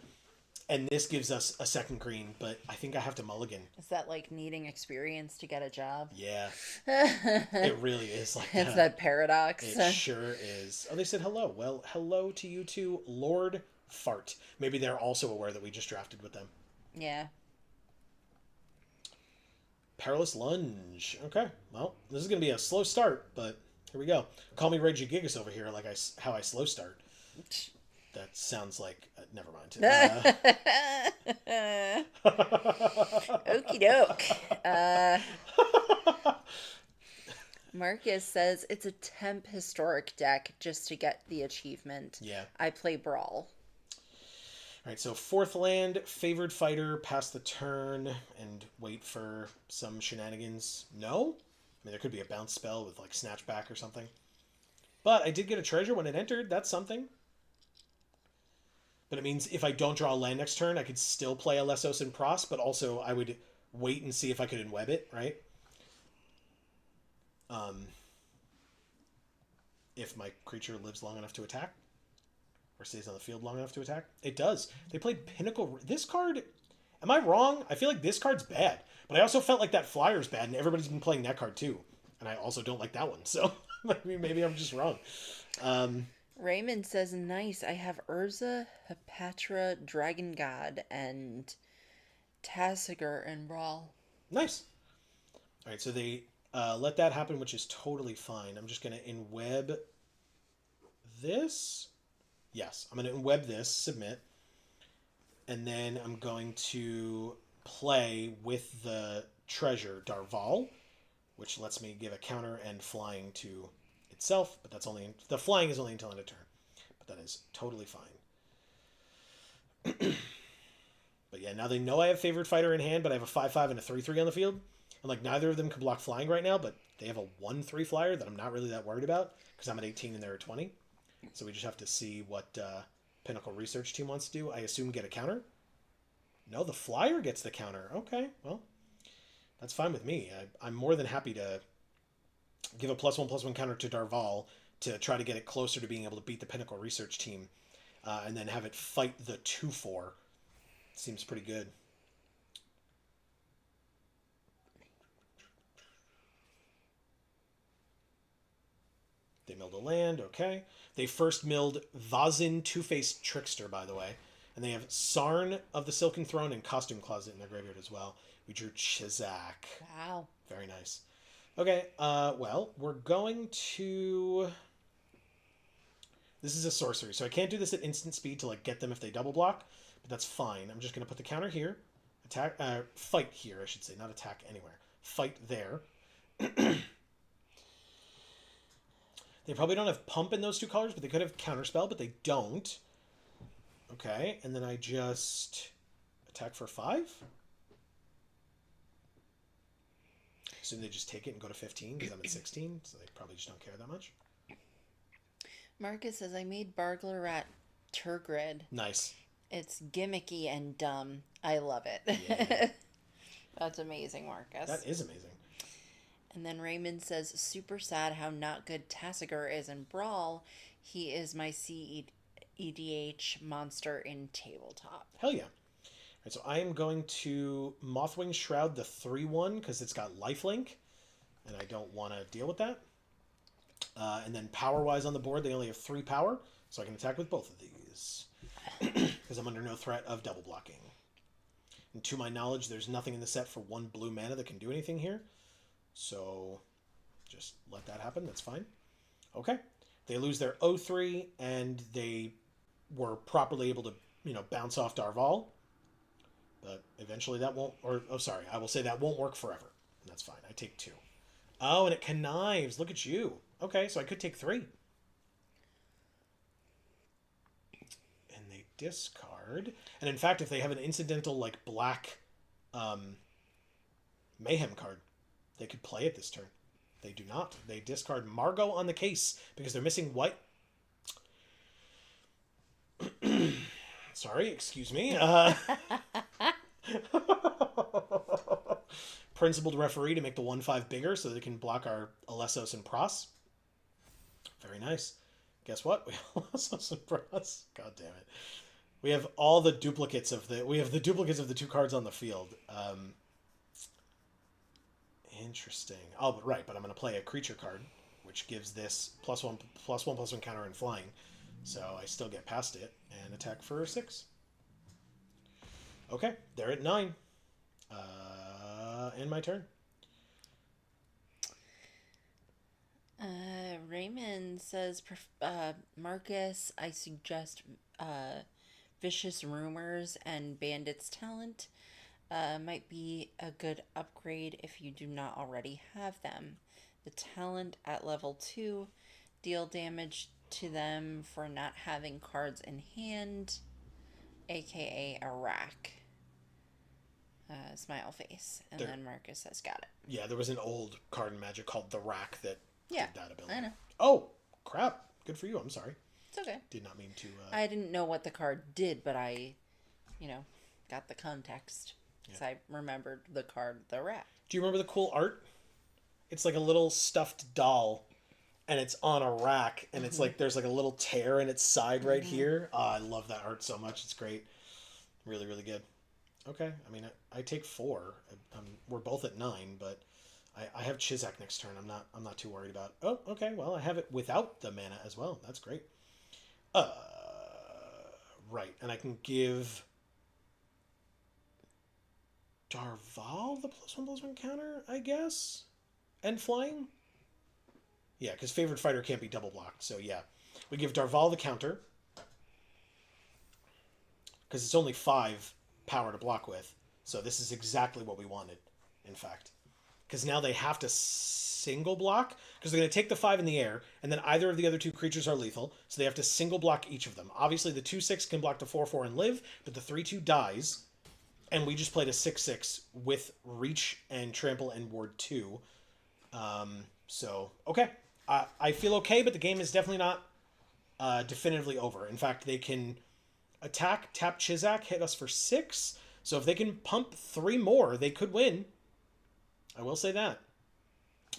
and this gives us a second green, but I think I have to mulligan. Is that like needing experience to get a job? Yeah. It really is like It's that paradox. It sure is. Oh, they said hello. Well, hello to you too, Lord Fart. Maybe they're also aware that we just drafted with them. Yeah. Perilous Lunge. Okay, well, this is going to be a slow start, but here we go. Call me Reggie Gigas over here, like how I slow start. That sounds like... never mind. Okie doke. Marcus says it's a temp historic deck just to get the achievement. Yeah. I play Brawl. All right, so fourth land, favored fighter, pass the turn, and wait for some shenanigans. No? I mean, there could be a bounce spell with, like, Snatchback or something. But I did get a treasure when it entered. That's something. But it means if I don't draw a land next turn, I could still play a Lessos and Pros, but also I would wait and see if I could enweb it, right? If my creature lives long enough to attack, or stays on the field long enough to attack. It does. They played Pinnacle... This card... Am I wrong? I feel like this card's bad. But I also felt like that flyer's bad, and everybody's been playing that card too. And I also don't like that one, so maybe I'm just wrong. Raymond says, nice, I have Urza, Hepatra, Dragon God, and Tassiger in Brawl. Nice. All right, so they let that happen, which is totally fine. I'm just going to enweb this. Yes, I'm going to enweb this, submit. And then I'm going to play with the treasure Darval, which lets me give a counter and flying to itself, but that's only... The flying is only until end of turn. But that is totally fine. But yeah, now they know I have favored fighter in hand, but I have a 5/5 and a 3/3 on the field. And like neither of them can block flying right now, but they have a 1/3 flyer that I'm not really that worried about because I'm at 18 and they're at 20. So we just have to see what Pinnacle Research Team wants to do. I assume get a counter. No, the flyer gets the counter. Okay, well, that's fine with me. I'm more than happy to give a +1/+1 counter to Darval to try to get it closer to being able to beat the Pinnacle Research Team, and then have it fight the 2/4. Seems pretty good. They milled a land, okay. They first milled Vazin Two-Faced Trickster, by the way. And they have Sarn of the Silken Throne and Costume Closet in their graveyard as well. We drew Chizak. Wow. Very nice. Okay, well, we're going to... This is a sorcery, so I can't do this at instant speed to like get them if they double block, but that's fine. I'm just going to put the counter here. Attack, fight here, I should say, not attack anywhere. Fight there. They probably don't have Pump in those two colors, but they could have Counterspell, but they don't. Okay, and then I just attack for 5. Assume they just take it and go to 15 because I'm at 16, so they probably just don't care that much. Marcus says, I made Bargler Rat Turgrid. Nice. It's gimmicky and dumb. I love it. Yeah. That's amazing, Marcus. That is amazing. And then Raymond says, super sad how not good Tassiger is in Brawl. He is my CEDH monster in Tabletop. Hell yeah. All right, so I am going to Mothwing Shroud the 3/1 because it's got lifelink, and I don't want to deal with that. And then power-wise on the board, they only have 3 power, so I can attack with both of these because I'm under no threat of double blocking. And to my knowledge, there's nothing in the set for 1 blue mana that can do anything here, so just let that happen. That's fine. Okay. They lose their 0/3, and they were properly able to, bounce off Darval. But eventually that won't, I will say that won't work forever. And that's fine. I take 2. Oh, and it connives. Look at you. Okay, so I could take 3. And they discard. And in fact, if they have an incidental, like, black mayhem card, they could play it this turn. They do not. They discard Margot on the case because they're missing white. Sorry, excuse me. Principled referee to make the 1/5 bigger so they can block our Alessos and Pros. Very nice. Guess what? We have Alessos and Pros. God damn it. We have all the duplicates of the... We have the duplicates of the 2 cards on the field. Interesting. Oh, but right. But I'm going to play a creature card, which gives this +1/+1/+1 counter and flying. So I still get past it and attack for 6. Okay, they're at 9. End my turn. Raymond says, Marcus, I suggest Vicious Rumors and Bandit's Talent might be a good upgrade if you do not already have them. The talent at level 2 deal damage to them for not having cards in hand, aka a rack. Smile face. And then Marcus says, got it. Yeah, there was an old card in Magic called the Rack that did that ability. I know. Oh, crap. Good for you. I'm sorry. It's okay. Did not mean to... I didn't know what the card did, but I, got the context. Because I remembered the card, the Rack. Do you remember the cool art? It's like a little stuffed doll, and it's on a rack, and it's like there's like a little tear in its side right here. Oh, I love that art so much. It's great. Really, really good. Okay, I mean, I take 4. We're both at 9, but I have Chizak next turn. I'm not too worried about. Oh, okay. Well, I have it without the mana as well. That's great. Right, and I can give Darval the +1/+1 counter, I guess, and flying. Yeah, because Favored Fighter can't be double blocked. So yeah, we give Darval the counter because it's only 5 power to block with. So this is exactly what we wanted, in fact. Because now they have to single block, because they're going to take the 5 in the air, and then either of the other 2 creatures are lethal, so they have to single block each of them. Obviously, the 2/6 can block the 4/4 and live, but the 3/2 dies, and we just played a 6/6 with Reach and Trample and Ward 2. So, okay. I feel okay, but the game is definitely not definitively over. In fact, they can attack, tap Chizak, hit us for 6. So if they can pump 3 more, they could win. I will say that.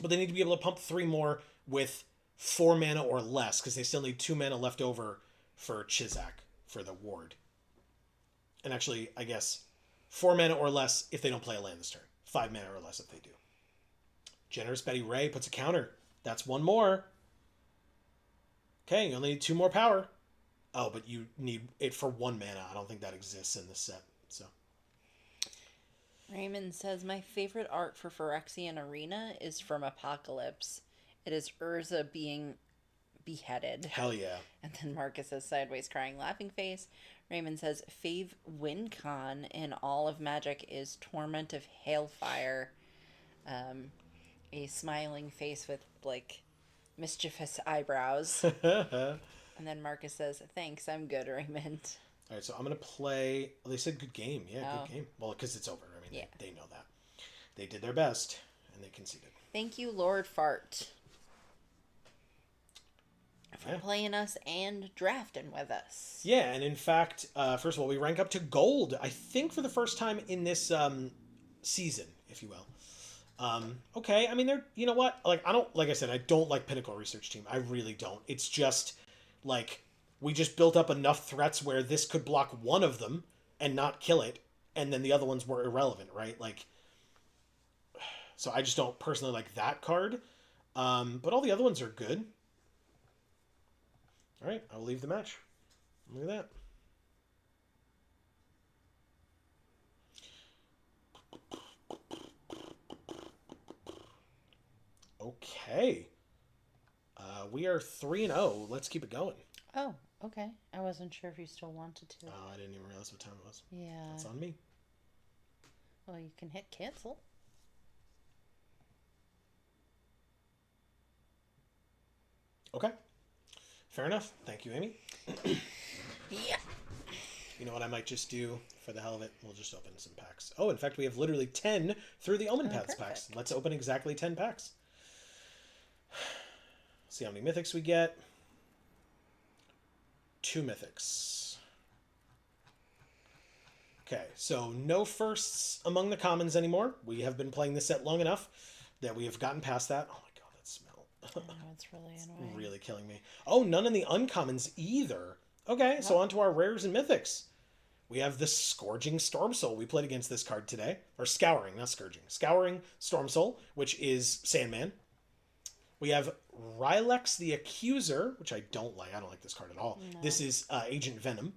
But they need to be able to pump 3 more with 4 mana or less, because they still need 2 mana left over for Chizak, for the ward. And actually, I guess 4 mana or less if they don't play a land this turn. 5 mana or less if they do. Generous Betty Ray puts a counter. That's 1 more. Okay, you only need 2 more power. Oh, but you need it for 1 mana. I don't think that exists in this set. So Raymond says, my favorite art for Phyrexian Arena is from Apocalypse. It is Urza being beheaded. hell yeah. And then Marcus says, sideways crying laughing face. Raymond says, fave WinCon in all of Magic is Torment of Hailfire. A smiling face with, like, mischievous eyebrows. And then Marcus says, thanks, I'm good, Raymond. All right, so I'm going to play... Well, they said good game. Yeah, Oh. good game. Well, because it's over. I mean, Yeah. they know that. They did their best, and they conceded. Thank you, Lord Fart, for playing us and drafting with us. Yeah, and in fact, first of all, we rank up to gold, I think for the first time in this season, if you will. Okay, I mean, they're... You know what? Like I said, I don't like Pinnacle Research Team. I really don't. It's just, like... We just built up enough threats where this could block one of them and not kill it, and then the other ones were irrelevant, right? Like, so I just don't personally like that card. But all the other ones are good. All right, I'll leave the match. Look at that. Okay. We are 3-0. Let's keep it going. Oh, okay. I wasn't sure if you still wanted to. Oh, I didn't even realize what time it was. Yeah. That's on me. Well, you can hit cancel. Okay. Fair enough. Thank you, Amy. Yeah. You know what I might just do for the hell of it? We'll just open some packs. Oh, in fact, we have literally 10 through the Omenpaths packs. Let's open exactly 10 packs. See how many mythics we get. 2 mythics. Okay, so no firsts among the commons anymore. We have been playing this set long enough that we have gotten past that. Oh my god, that smell. I know, it's really annoying. Really killing me. Oh, none in the uncommons either. Okay, so on to our rares and mythics. We have the Scourging Stormsoul. We played against this card today. Or Scouring, not Scourging. Scouring Stormsoul, which is Sandman. We have Rylex the Accuser, which I don't like. I don't like this card at all. No. This is Agent Venom.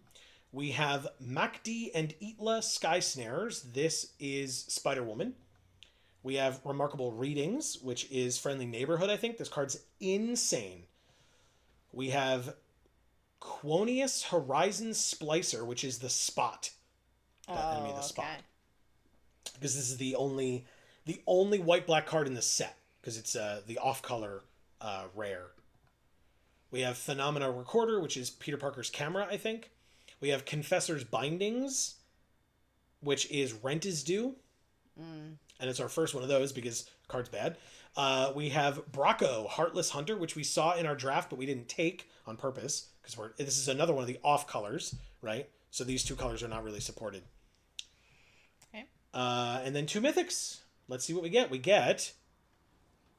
We have Makdi and Itla Sky Snarers. This is Spider-Woman. We have Remarkable Readings, which is Friendly Neighborhood, I think. This card's insane. We have Quonius Horizon Splicer, which is the Spot. The enemy of the Spot. Because this is the only white-black card in the set. Because it's the off-color rare. We have Phenomena Recorder, which is Peter Parker's camera, I think. We have Confessor's Bindings, which is Rent is Due. And it's our first one of those because the card's bad. We have Bracco, Heartless Hunter, which we saw in our draft, but we didn't take on purpose. Because this is another one of the off colors, right? So these 2 colors are not really supported. Okay. And then 2 mythics. Let's see what we get. We get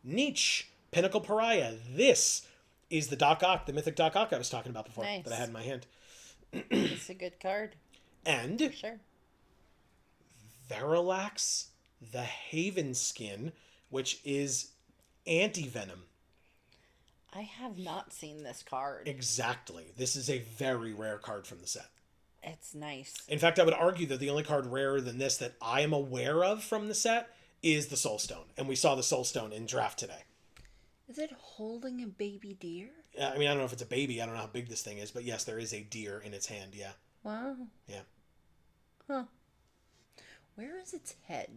Nietzsche, Pinnacle Pariah. This is the Doc Ock, the mythic Doc Ock I was talking about before that I had in my hand. It's a good card. And for sure. Verilax, the Haven Skin, which is Anti-Venom. I have not seen this card. Exactly. This is a very rare card from the set. It's nice. In fact, I would argue that the only card rarer than this that I am aware of from the set is the Soul Stone. And we saw the Soul Stone in draft today. Is it holding a baby deer? I mean, I don't know if it's a baby. I don't know how big this thing is. But yes, there is a deer in its hand, yeah. Wow. Yeah. Huh. Where is its head?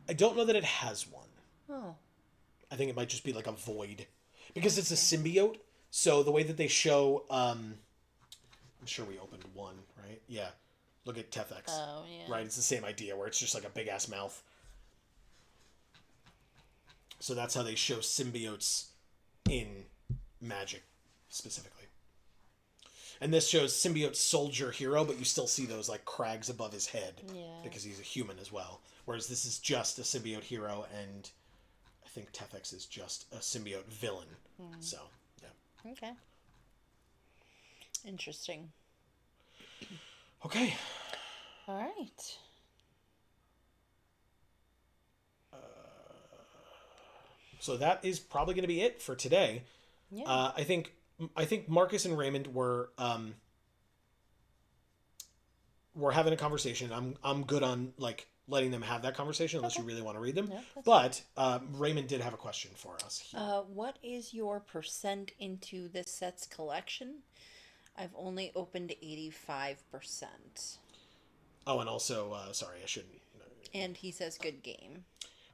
I don't know that it has one. Oh. I think it might just be like a void. Because it's a symbiote. So the way that they show... I'm sure we opened one, right? Yeah. Look at Tefex. Oh, yeah. Right, it's the same idea where it's just like a big-ass mouth. So that's how they show symbiotes in Magic, specifically. And this shows symbiote soldier hero, but you still see those like crags above his head. Yeah. Because he's a human as well. Whereas this is just a symbiote hero, and I think Tefex is just a symbiote villain. So, yeah. Okay. Interesting. Okay. All right. So that is probably going to be it for today. Yeah. I think Marcus and Raymond were having a conversation. I'm good on like letting them have that conversation unless you really want to read them. Yeah, but Raymond did have a question for us. What is your percent into this set's collection? I've only opened 85%. Oh, and also, sorry, I shouldn't. And he says good game.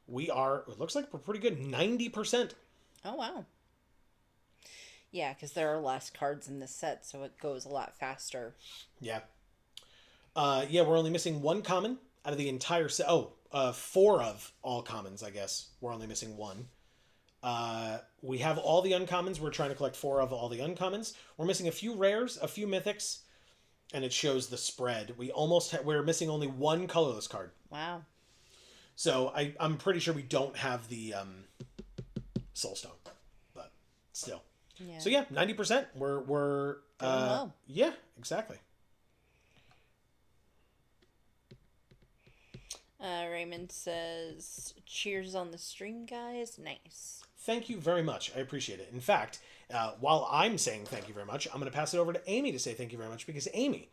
We are, it looks like we're pretty good, 90%. Oh, wow. Yeah, because there are less cards in this set, so it goes a lot faster. Yeah. Yeah, we're only missing 1 common out of the entire set. Oh, 4 of all commons, I guess. We're only missing 1. We have all the uncommons. We're trying to collect 4 of all the uncommons. We're missing a few rares, a few mythics, and it shows the spread. We're missing only 1 colorless card. Wow. So I'm pretty sure we don't have the Soul Stone, but still. Yeah. So yeah, 90%. We're yeah, exactly. Raymond says, "Cheers on the stream, guys. Nice." Thank you very much. I appreciate it. In fact, while I'm saying thank you very much, I'm going to pass it over to Amy to say thank you very much because Amy,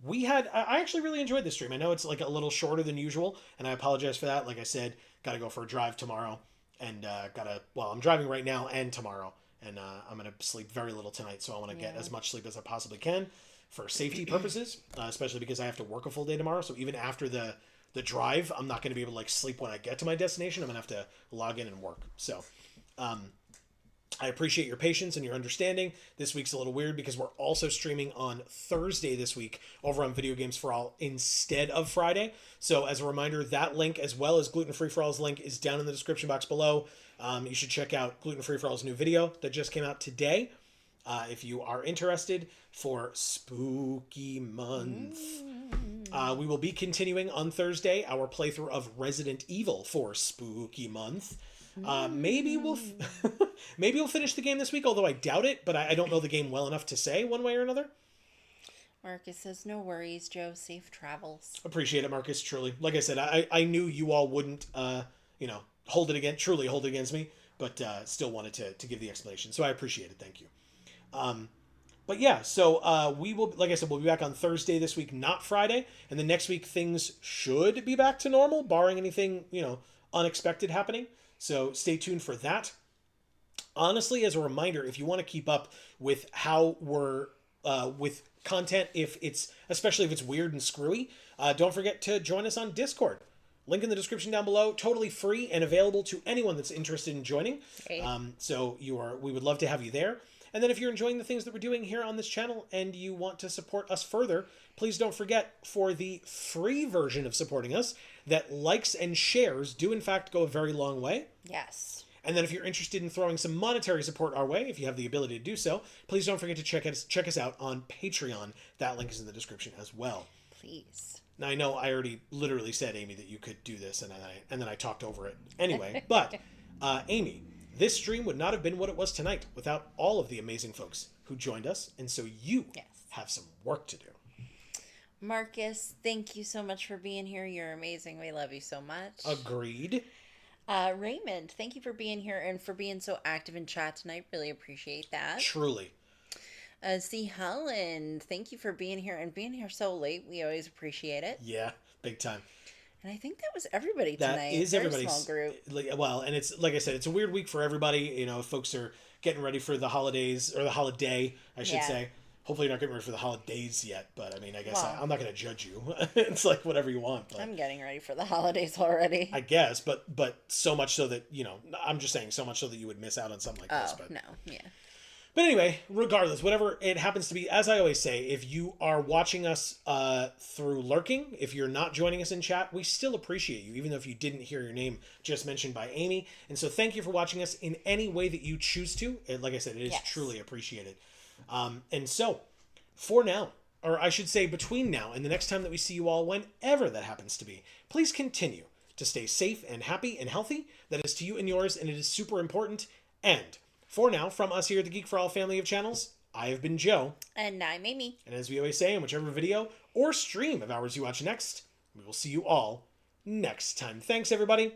I actually really enjoyed this stream. I know it's like a little shorter than usual, and I apologize for that. Like I said, got to go for a drive tomorrow, and I'm driving right now and tomorrow, and I'm going to sleep very little tonight, so I want to get as much sleep as I possibly can for safety purposes, especially because I have to work a full day tomorrow. So even after the drive, I'm not going to be able to like sleep when I get to my destination. I'm going to have to log in and work. So, I appreciate your patience and your understanding. This week's a little weird because we're also streaming on Thursday this week over on Video Games for All instead of Friday. So as a reminder, that link as well as Gluten Free for All's link is down in the description box below. You should check out Gluten Free for All's new video that just came out today. If you are interested for Spooky Month. We will be continuing on Thursday our playthrough of Resident Evil for Spooky Month. Maybe we'll maybe we'll finish the game this week, although I doubt it, but I don't know the game well enough to say one way or another. Marcus says, no worries, Joe. Safe travels. Appreciate it, Marcus, truly. Like I said, I knew you all wouldn't, truly hold it against me, but still wanted to give the explanation. So I appreciate it. Thank you. But yeah, so we will, like I said, we'll be back on Thursday this week, not Friday. And then next week, things should be back to normal, barring anything, unexpected happening. So stay tuned for that. Honestly, as a reminder, if you want to keep up with how we're with content, especially if it's weird and screwy, don't forget to join us on Discord. Link in the description down below, totally free and available to anyone that's interested in joining. Great. So we would love to have you there. And then if you're enjoying the things that we're doing here on this channel and you want to support us further, please don't forget for the free version of supporting us that likes and shares do in fact go a very long way. Yes. And then if you're interested in throwing some monetary support our way, if you have the ability to do so, please don't forget to check us out on Patreon. That link is in the description as well. Please. Now I know I already literally said, Amy, that you could do this, and then I talked over it anyway. But Amy, this stream would not have been what it was tonight without all of the amazing folks who joined us, and so you have some work to do. Marcus, thank you so much for being here. You're amazing. We love you so much. Agreed. Raymond, thank you for being here and for being so active in chat tonight. Really appreciate that. Truly. C. Helen, thank you for being here and being here so late. We always appreciate it. Yeah, big time. And I think that was everybody tonight. That is Very everybody's small group. Well, and it's like I said, it's a weird week for everybody. Folks are getting ready for the holidays, or the holiday, I should say. Hopefully you're not getting ready for the holidays yet, but I mean, I guess I'm not going to judge you. It's like whatever you want. But I'm getting ready for the holidays already. I guess, but so much so that, I'm just saying so much so that you would miss out on something like this. But no, yeah. But anyway, regardless, whatever it happens to be, as I always say, if you are watching us through lurking, if you're not joining us in chat, we still appreciate you, even though if you didn't hear your name just mentioned by Amy. And so thank you for watching us in any way that you choose to. And like I said, it is truly appreciated. And so, for now, or I should say between now and the next time that we see you all, whenever that happens to be, please continue to stay safe and happy and healthy. That is to you and yours, and it is super important. And for now, from us here at the Geek for All family of channels, I have been Joe. And I'm Amy. And as we always say, in whichever video or stream of ours you watch next, we will see you all next time. Thanks, everybody.